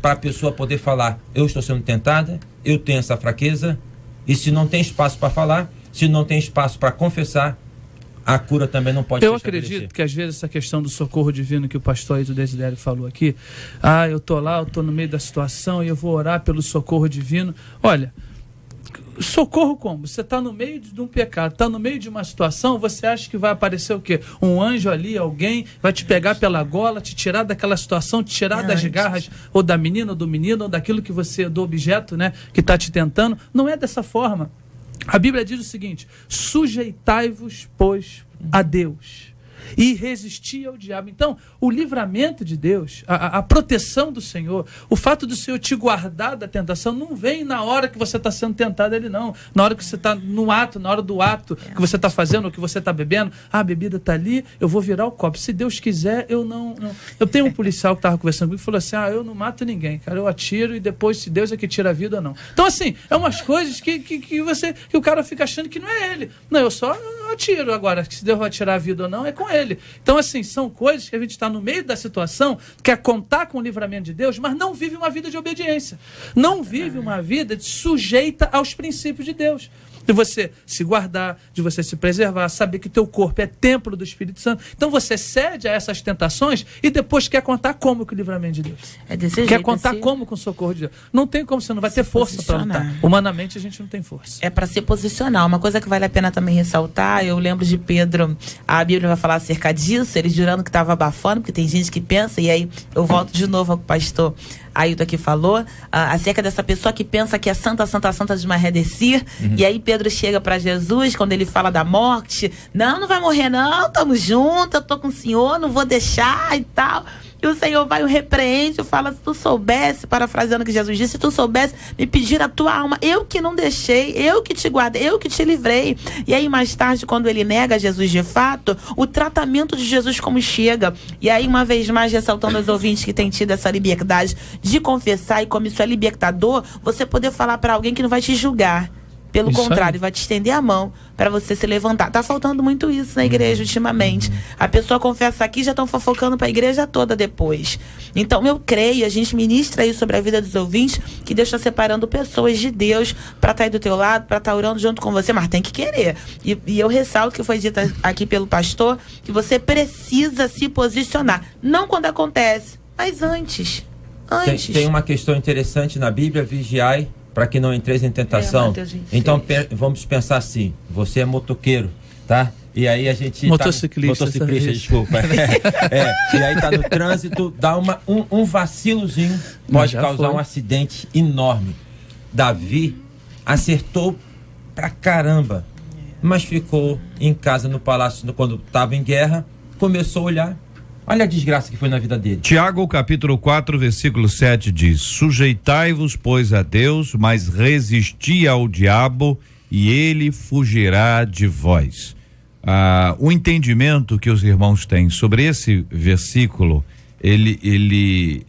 para a pessoa poder falar, eu estou sendo tentada, eu tenho essa fraqueza, e se não tem espaço para falar, se não tem espaço para confessar, a cura também não pode ser estabelecida. Eu acredito que às vezes essa questão do socorro divino que o pastor Aito Desidério falou aqui, eu tô lá, eu tô no meio da situação e eu vou orar pelo socorro divino. Olha, socorro como? Você está no meio de um pecado, está no meio de uma situação, você acha que vai aparecer o quê? Um anjo ali, alguém vai te pegar pela gola, te tirar daquela situação, te tirar das garras ou da menina ou do menino ou daquilo que você, do objeto, né, que está te tentando. Não é dessa forma. A Bíblia diz o seguinte, sujeitai-vos, pois, a Deus e resisti ao diabo. Então, o livramento de Deus, a proteção do Senhor, o fato do Senhor te guardar da tentação, não vem na hora que você está sendo tentado, ele não. Na hora que você está no ato, na hora do ato que você está fazendo, ou que você está bebendo, a bebida está ali, eu vou virar o copo. Se Deus quiser, eu não... Eu tenho um policial que estava conversando comigo e falou assim, eu não mato ninguém, cara, eu atiro e depois, se Deus é que tira a vida ou não. Então, assim, é umas coisas que o cara fica achando que não é ele. Não, eu só eu tiro. Agora, se Deus vai tirar a vida ou não, é com ele. Então, assim, são coisas que a gente está no meio da situação, quer contar com o livramento de Deus, mas não vive uma vida de obediência. Não vive uma vida sujeita aos princípios de Deus. De você se guardar, de você se preservar, saber que teu corpo é templo do Espírito Santo. Então você cede a essas tentações e depois quer contar como com o livramento de Deus. É desse quer jeito, contar assim, como com o socorro de Deus. Não tem como, você não vai ter força para lutar. Humanamente a gente não tem força. É para se posicionar. Uma coisa que vale a pena também ressaltar, eu lembro de Pedro, a Bíblia vai falar acerca disso, ele jurando que estava abafando, porque tem gente que pensa, e aí eu volto de novo ao que o pastor Ailton aqui falou, acerca dessa pessoa que pensa que é santa, santa, santa de Marredecir, e aí Pedro chega para Jesus, quando ele fala da morte, não vai morrer não, estamos juntos, eu tô com o Senhor, não vou deixar e tal. E o Senhor vai e o repreende, fala, se tu soubesse, parafraseando o que Jesus disse, se tu soubesse me pedir a tua alma, eu que não deixei, eu que te guardei, eu que te livrei. E aí mais tarde, quando ele nega Jesus de fato, o tratamento de Jesus como chega. E aí uma vez mais, ressaltando aos ouvintes que têm tido essa liberdade de confessar, e como isso é libertador, você poder falar para alguém que não vai te julgar. Pelo Isso contrário, aí. vai te estender a mão para você se levantar. Tá faltando muito isso na igreja ultimamente. A pessoa confessa aqui, já estão fofocando para a igreja toda depois. Então eu creio, a gente ministra aí sobre a vida dos ouvintes, que Deus está separando pessoas de Deus para estar aí do teu lado, para estar orando junto com você, mas tem que querer. E eu ressalto que foi dito aqui pelo pastor, que você precisa se posicionar. Não quando acontece, mas antes. Tem uma questão interessante na Bíblia, vigiai para que não entreis em tentação. Mateus 26. Então vamos pensar assim, você é motoqueiro, tá? E aí a gente Motociclista, desculpa. E aí tá no trânsito, dá um vacilozinho, pode causar um acidente enorme. Davi acertou pra caramba, mas ficou em casa no palácio quando estava em guerra, começou a olhar. Olha a desgraça que foi na vida dele. Tiago, capítulo 4, versículo 7 diz: sujeitai-vos, pois, a Deus, mas resisti ao diabo e ele fugirá de vós. O entendimento que os irmãos têm sobre esse versículo, ele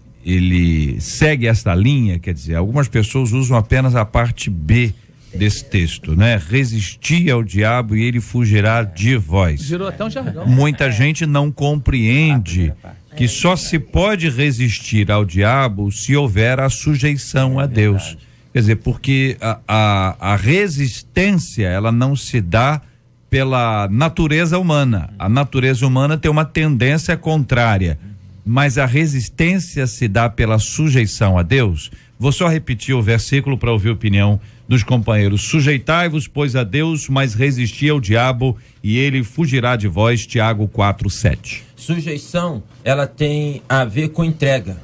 segue esta linha, quer dizer, algumas pessoas usam apenas a parte B desse texto, né? Resistir ao diabo e ele fugirá de vós. Virou até um jargão. Muita gente não compreende que só se pode resistir ao diabo se houver a sujeição a Deus. Quer dizer, porque a resistência, ela não se dá pela natureza humana. A natureza humana tem uma tendência contrária, mas a resistência se dá pela sujeição a Deus. Vou só repetir o versículo para ouvir a opinião dos companheiros. Sujeitai-vos, pois, a Deus, mas resisti ao diabo e ele fugirá de vós. Tiago 4:7. Sujeição, ela tem a ver com entrega.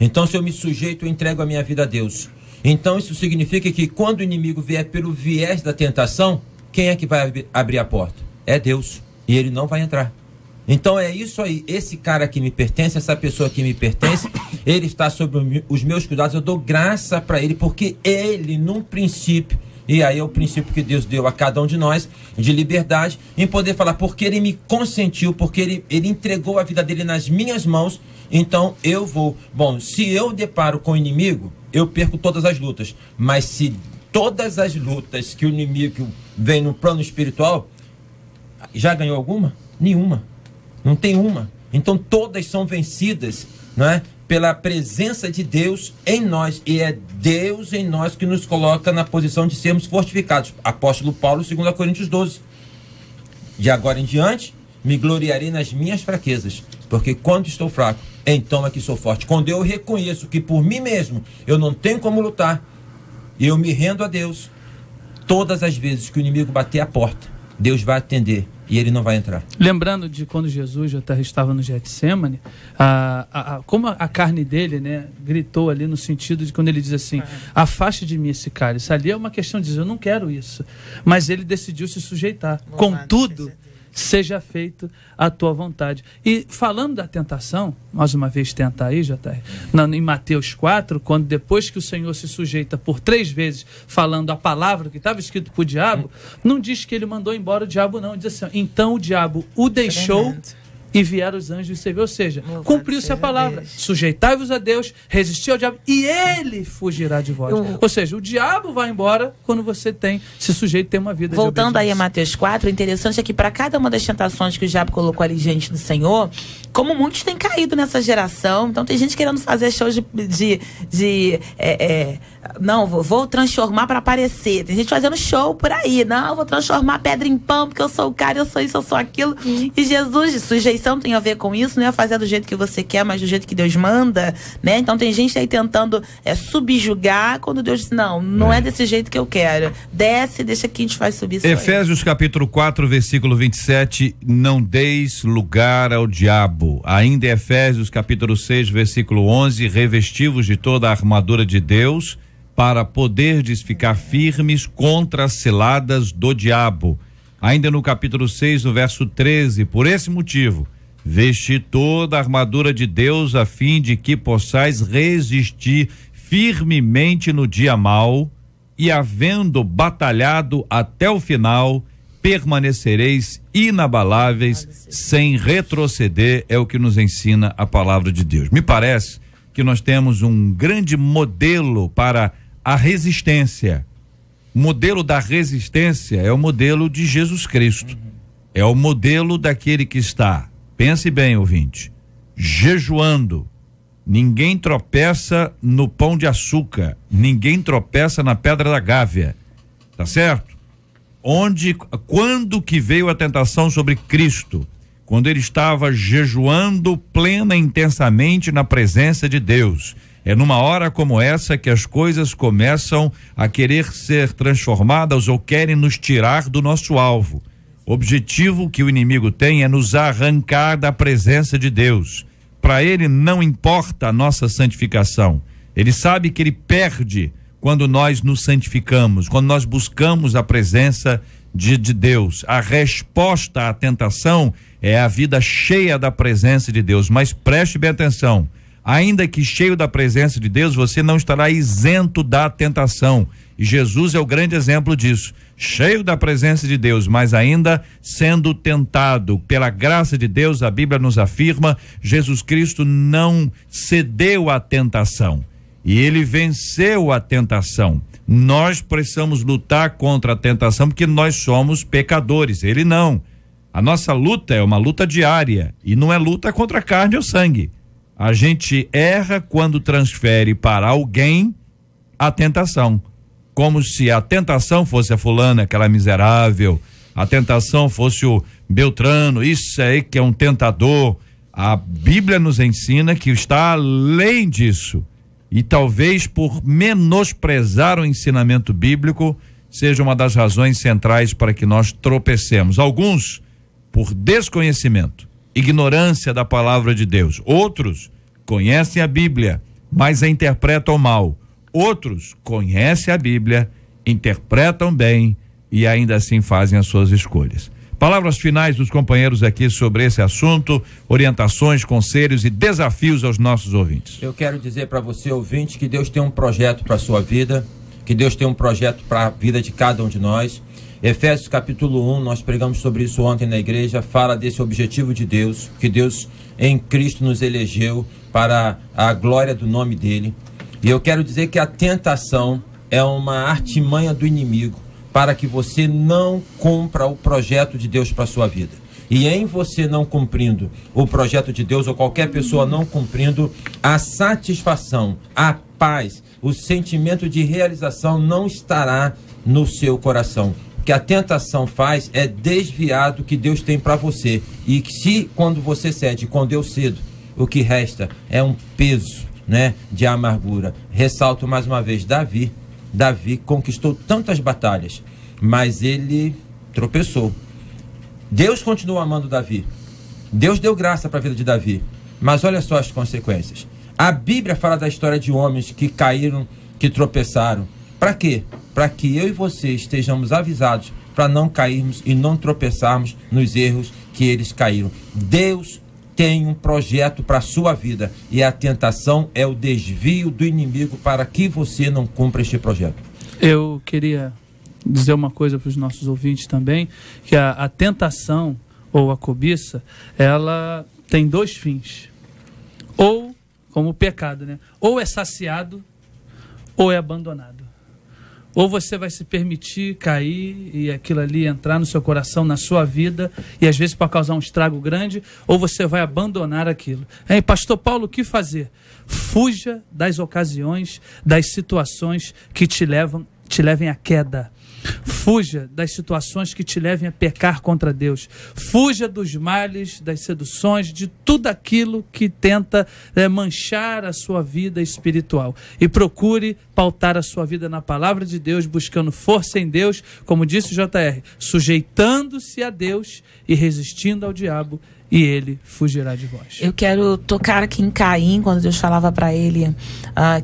Então, se eu me sujeito, eu entrego a minha vida a Deus. Então, isso significa que quando o inimigo vier pelo viés da tentação, quem é que vai abrir a porta? É Deus. E ele não vai entrar. Então é isso aí, esse cara que me pertence, essa pessoa que me pertence, ele está sob os meus cuidados, eu dou graça para ele, porque ele, num princípio, e aí é o princípio que Deus deu a cada um de nós, de liberdade, em poder falar, porque ele me consentiu, porque ele entregou a vida dele nas minhas mãos, então eu vou. Bom, se eu deparo com o inimigo, eu perco todas as lutas, mas se todas as lutas que o inimigo vem no plano espiritual, já ganhou alguma? Nenhuma. Não tem uma. Então todas são vencidas, não é? Pela presença de Deus em nós. E é Deus em nós que nos coloca na posição de sermos fortificados. Apóstolo Paulo, 2 Coríntios 12. De agora em diante, me gloriarei nas minhas fraquezas. Porque quando estou fraco, então é que sou forte. Quando eu reconheço que por mim mesmo eu não tenho como lutar, e eu me rendo a Deus, todas as vezes que o inimigo bater a porta, Deus vai atender. E ele não vai entrar. Lembrando de quando Jesus já estava no Getsêmani, como a carne dele, né, gritou ali no sentido de quando ele diz assim, afaste de mim esse cálice. Ali é uma questão de dizer, eu não quero isso. Mas ele decidiu se sujeitar. Contudo, seja feito a tua vontade. E falando da tentação, mais uma vez tenta aí, JR, em Mateus 4, quando depois que o Senhor se sujeita por 3 vezes falando a palavra que estava escrito para o diabo, não diz que ele mandou embora o diabo não, diz assim, então o diabo o deixou enviar os anjos e servir. Ou seja, cumpriu-se a palavra. Sujeitai-vos a Deus, resisti ao diabo e ele fugirá de vós. Ou seja, o diabo vai embora quando você se sujeita a ter uma vida Voltando de aí a Mateus 4, o interessante é que para cada uma das tentações que o diabo colocou ali diante do Senhor, como muitos têm caído nessa geração, então tem gente querendo fazer shows não, vou transformar para aparecer. Tem gente fazendo show por aí. Não, vou transformar pedra em pão, porque eu sou o cara, eu sou isso, eu sou aquilo. E Jesus, sujeição tem a ver com isso, não é fazer do jeito que você quer, mas do jeito que Deus manda, né? Então tem gente aí tentando subjugar, quando Deus diz, não é desse jeito que eu quero. Desce, deixa que a gente faz subir. Efésios capítulo 4, versículo 27, não deis lugar ao diabo. Ainda Efésios capítulo 6, versículo 11, revestivos de toda a armadura de Deus, para poderdes ficar firmes contra as ciladas do diabo. Ainda no capítulo 6, no verso 13, por esse motivo, vesti toda a armadura de Deus, a fim de que possais resistir firmemente no dia mau, e havendo batalhado até o final, permanecereis inabaláveis, sem retroceder. É o que nos ensina a palavra de Deus. Me parece que nós temos um grande modelo para a resistência. O modelo da resistência é o modelo de Jesus Cristo. É o modelo daquele que está, pense bem, ouvinte, jejuando. Ninguém tropeça no pão de açúcar, ninguém tropeça na pedra da gávea, tá certo? Quando que veio a tentação sobre Cristo? Quando ele estava jejuando plena e intensamente na presença de Deus. É numa hora como essa que as coisas começam a querer ser transformadas ou querem nos tirar do nosso alvo. O objetivo que o inimigo tem é nos arrancar da presença de Deus. Para ele não importa a nossa santificação. Ele sabe que ele perde quando nós nos santificamos, quando nós buscamos a presença de Deus. A resposta à tentação é a vida cheia da presença de Deus. Mas preste bem atenção, ainda que cheio da presença de Deus, você não estará isento da tentação. E Jesus é o grande exemplo disso. Cheio da presença de Deus, mas ainda sendo tentado pela graça de Deus, a Bíblia nos afirma, Jesus Cristo não cedeu à tentação. E ele venceu a tentação. Nós precisamos lutar contra a tentação porque nós somos pecadores, ele não. A nossa luta é uma luta diária e não é luta contra a carne ou sangue. A gente erra quando transfere para alguém a tentação, como se a tentação fosse a fulana, aquela miserável, a tentação fosse o Beltrano, isso aí que é um tentador. A Bíblia nos ensina que está além disso. E talvez por menosprezar o ensinamento bíblico seja uma das razões centrais para que nós tropecemos. Alguns por desconhecimento, ignorância da palavra de Deus. Outros conhecem a Bíblia, mas a interpretam mal. Outros conhecem a Bíblia, interpretam bem e ainda assim fazem as suas escolhas. Palavras finais dos companheiros aqui sobre esse assunto, orientações, conselhos e desafios aos nossos ouvintes. Eu quero dizer para você, ouvinte, que Deus tem um projeto para a sua vida, que Deus tem um projeto para a vida de cada um de nós. Efésios capítulo 1, nós pregamos sobre isso ontem na igreja, fala desse objetivo de Deus, que Deus em Cristo nos elegeu para a glória do nome dele. E eu quero dizer que a tentação é uma artimanha do inimigo para que você não cumpra o projeto de Deus para a sua vida. E em você não cumprindo o projeto de Deus, ou qualquer pessoa não cumprindo, a satisfação, a paz, o sentimento de realização não estará no seu coração. O que a tentação faz é desviar do que Deus tem para você. E que se quando você cede, quando eu cedo, o que resta é um peso, né, de amargura. Ressalto mais uma vez, Davi conquistou tantas batalhas, mas ele tropeçou. Deus continua amando Davi. Deus deu graça para a vida de Davi. Mas olha só as consequências. A Bíblia fala da história de homens que caíram, que tropeçaram. Para quê? Para que eu e você estejamos avisados para não cairmos e não tropeçarmos nos erros que eles caíram. Deus tem um projeto para a sua vida e a tentação é o desvio do inimigo para que você não cumpra este projeto. Eu queria dizer uma coisa para os nossos ouvintes também, que a tentação, ou a cobiça, ela tem dois fins. Ou, como o pecado, né? Ou é saciado, ou é abandonado. Ou você vai se permitir cair e aquilo ali entrar no seu coração, na sua vida, e às vezes pode causar um estrago grande, ou você vai abandonar aquilo. Pastor Paulo, o que fazer? Fuja das ocasiões, das situações que te levem à queda. Fuja das situações que te levem a pecar contra Deus. Fuja dos males, das seduções, de tudo aquilo que tenta manchar a sua vida espiritual. E procure pautar a sua vida na palavra de Deus, buscando força em Deus, como disse o JR, sujeitando-se a Deus e resistindo ao diabo, e ele fugirá de vós. Eu quero tocar aqui em Caim, quando Deus falava para ele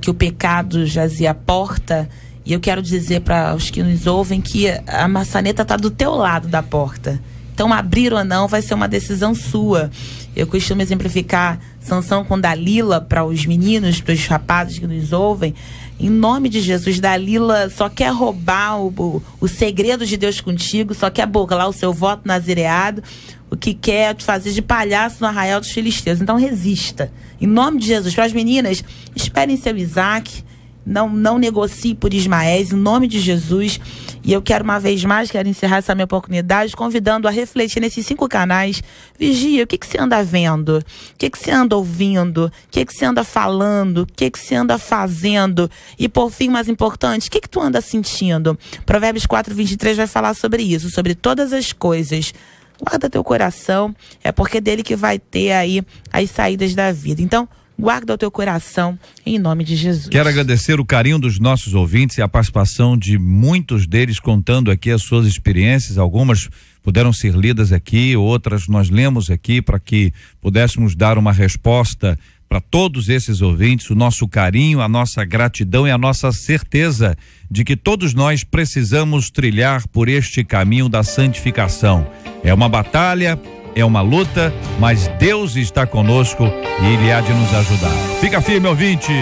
que o pecado jazia à porta. E eu quero dizer para os que nos ouvem que a maçaneta está do teu lado da porta. Então, abrir ou não vai ser uma decisão sua. Eu costumo exemplificar Sansão com Dalila para os meninos, para os rapazes que nos ouvem. Em nome de Jesus, Dalila só quer roubar o segredo de Deus contigo, só quer burlar o seu voto nazireado, o que quer te fazer de palhaço no arraial dos filisteus. Então, resista. Em nome de Jesus, para as meninas, esperem seu Isaac. Não negocie por Ismaéis, em nome de Jesus. E eu quero uma vez mais, quero encerrar essa minha oportunidade, convidando a refletir nesses 5 canais. Vigia, o que você anda vendo? O que você anda ouvindo? O que você anda falando? O que você anda fazendo? E por fim, mais importante, o que tu anda sentindo? Provérbios 4:23 vai falar sobre isso, sobre todas as coisas. Guarda teu coração, é porque dele que vai ter aí as saídas da vida. Então, guarda o teu coração, em nome de Jesus. Quero agradecer o carinho dos nossos ouvintes e a participação de muitos deles contando aqui as suas experiências. Algumas puderam ser lidas aqui, outras nós lemos aqui para que pudéssemos dar uma resposta para todos esses ouvintes. O nosso carinho, a nossa gratidão e a nossa certeza de que todos nós precisamos trilhar por este caminho da santificação. É uma batalha, é uma luta, mas Deus está conosco e Ele há de nos ajudar. Fica firme, ouvinte!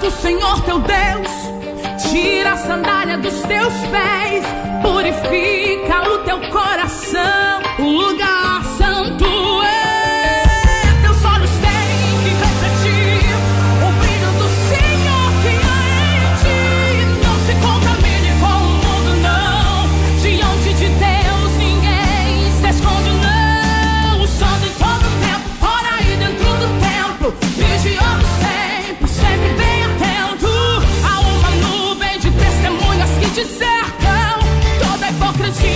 Do Senhor teu Deus, tira a sandália dos teus pés, purifica o teu coração, o lugar santo é. Teus olhos têm que refletir o brilho do Senhor que há em ti. Não se contamine com o mundo, não. Diante de Deus ninguém se esconde, não. O santo em todo tempo, fora e dentro do templo, vigiando sempre, sempre bem. Te cercam, toda hipocrisia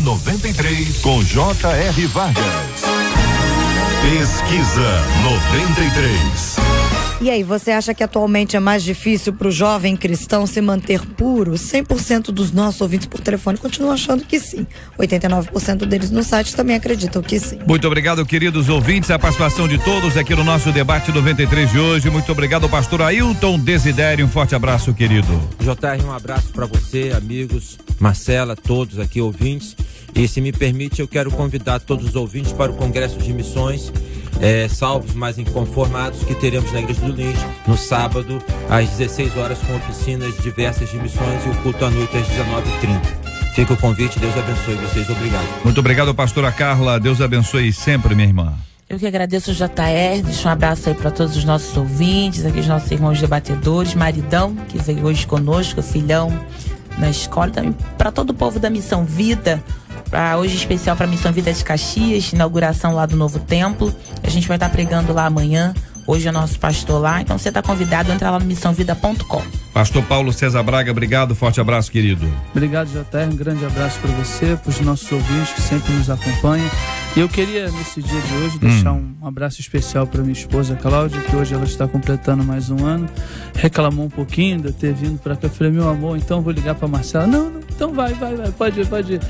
93 com J.R. Vargas. Pesquisa 93. E aí, você acha que atualmente é mais difícil para o jovem cristão se manter puro? 100% dos nossos ouvintes por telefone continuam achando que sim. 89% deles no site também acreditam que sim. Muito obrigado, queridos ouvintes, a participação de todos aqui no nosso debate 93 de hoje. Muito obrigado, pastor Ailton Desidério. Um forte abraço, querido. JR, um abraço para você, amigos, Marcela, todos aqui ouvintes. E se me permite, eu quero convidar todos os ouvintes para o Congresso de Missões, salvos, mas inconformados, que teremos na Igreja do Lins no sábado às 16 horas com oficinas diversas de missões e o culto à noite às 19h30. Fica o convite, Deus abençoe vocês, obrigado. Muito obrigado, pastora Carla, Deus abençoe sempre, minha irmã. Eu que agradeço o JR, deixo um abraço aí para todos os nossos ouvintes, aqui os nossos irmãos debatedores, maridão, que veio hoje conosco, filhão na escola, também para todo o povo da Missão Vida, hoje especial para a Missão Vida de Caxias, inauguração lá do novo templo. A gente vai estar pregando lá amanhã. Hoje é nosso pastor lá, então você está convidado a entrar lá no missãovida.com. Pastor Paulo César Braga, obrigado, forte abraço, querido. Obrigado, JR, um grande abraço para você, para os nossos ouvintes que sempre nos acompanham. E eu queria, nesse dia de hoje, deixar um abraço especial para minha esposa Cláudia, que hoje ela está completando mais um ano. Reclamou um pouquinho de eu ter vindo para cá. Eu falei, meu amor, então eu vou ligar para Marcela. Não, então vai, pode ir.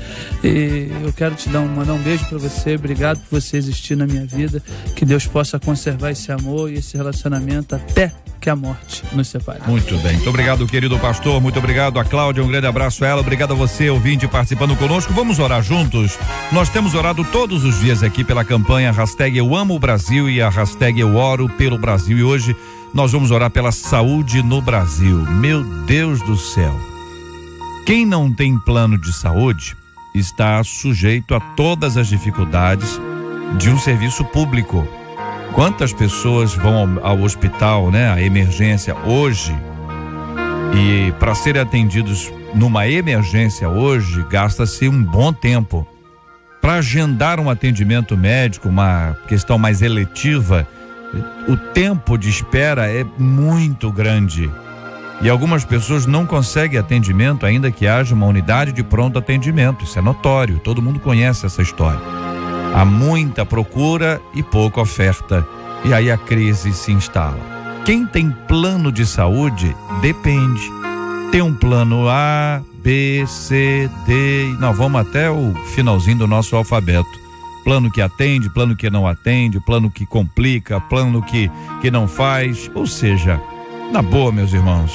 E eu quero te mandar um beijo para você. Obrigado por você existir na minha vida. Que Deus possa conservar esse amor e esse relacionamento até que a morte nos separe. Muito bem, muito obrigado, querido pastor, muito obrigado a Cláudia, um grande abraço a ela, obrigado a você, ouvinte, participando conosco. Vamos orar juntos? Nós temos orado todos os dias aqui pela campanha hashtag Eu Amo o Brasil e a hashtag Eu Oro pelo Brasil, e hoje nós vamos orar pela saúde no Brasil. Meu Deus do céu, quem não tem plano de saúde está sujeito a todas as dificuldades de um serviço público. Quantas pessoas vão ao hospital, né, à emergência hoje, e para serem atendidos numa emergência hoje, gasta-se um bom tempo. Para agendar um atendimento médico, uma questão mais eletiva, o tempo de espera é muito grande. E algumas pessoas não conseguem atendimento, ainda que haja uma unidade de pronto atendimento. Isso é notório, todo mundo conhece essa história. Há muita procura e pouca oferta, e aí a crise se instala. Quem tem plano de saúde depende. Tem um plano A, B, C, D, nós vamos até o finalzinho do nosso alfabeto. Plano que atende, plano que não atende, plano que complica, plano que não faz. Ou seja, na boa, meus irmãos,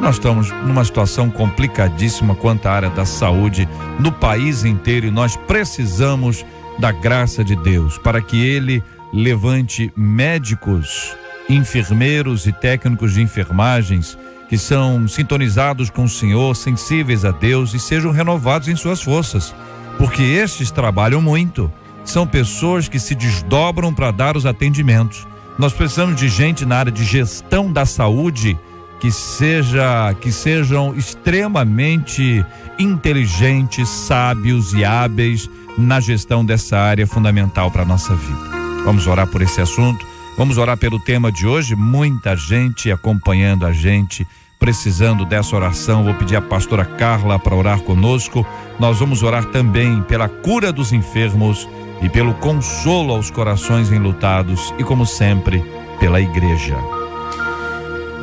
nós estamos numa situação complicadíssima quanto à área da saúde no país inteiro, e nós precisamos da graça de Deus para que Ele levante médicos, enfermeiros e técnicos de enfermagens que são sintonizados com o Senhor, sensíveis a Deus, e sejam renovados em suas forças, porque estes trabalham muito, são pessoas que se desdobram para dar os atendimentos. Nós precisamos de gente na área de gestão da saúde que sejam extremamente inteligentes, sábios e hábeis na gestão dessa área fundamental para a nossa vida. Vamos orar por esse assunto, vamos orar pelo tema de hoje, muita gente acompanhando a gente, precisando dessa oração. Vou pedir a pastora Carla para orar conosco. Nós vamos orar também pela cura dos enfermos e pelo consolo aos corações enlutados e, como sempre, pela igreja.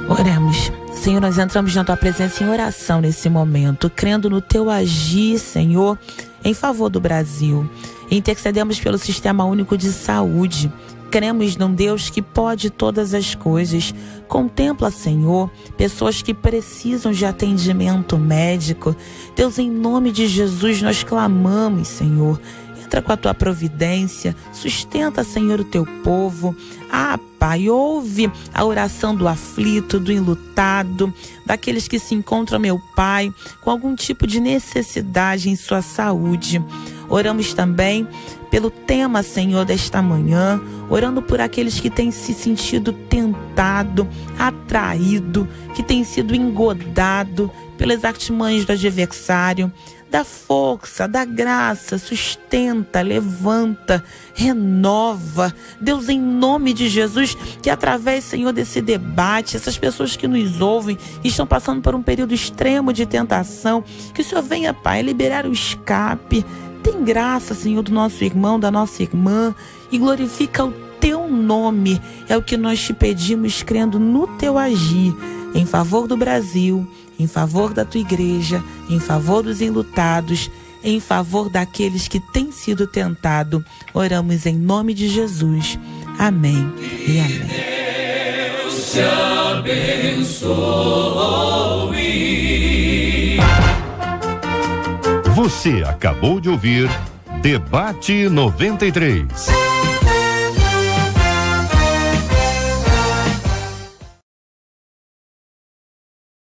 Oremos. Senhor, nós entramos na tua presença em oração nesse momento, crendo no teu agir, Senhor, em favor do Brasil. Intercedemos pelo Sistema Único de Saúde. Cremos num Deus que pode todas as coisas. Contempla, Senhor, pessoas que precisam de atendimento médico. Deus, em nome de Jesus, nós clamamos, Senhor. Entra com a tua providência, sustenta, Senhor, o teu povo. Pai, ouve a oração do aflito, do enlutado, daqueles que se encontram, meu Pai, com algum tipo de necessidade em sua saúde. Oramos também pelo tema, Senhor, desta manhã, orando por aqueles que têm se sentido tentado, atraído, que têm sido engodado pelas artimanhas do adversário. Dá força, dá graça, sustenta, levanta, renova. Deus, em nome de Jesus, que através, Senhor, desse debate, essas pessoas que nos ouvem estão passando por um período extremo de tentação, que o Senhor venha, Pai, liberar o escape. tem graça, Senhor, do nosso irmão, da nossa irmã, e glorifica o teu nome. É o que nós te pedimos, crendo no teu agir, em favor do Brasil, em favor da tua igreja, em favor dos enlutados, em favor daqueles que têm sido tentados. Oramos em nome de Jesus. Amém e amém. Deus te abençoe. Você acabou de ouvir Debate 93.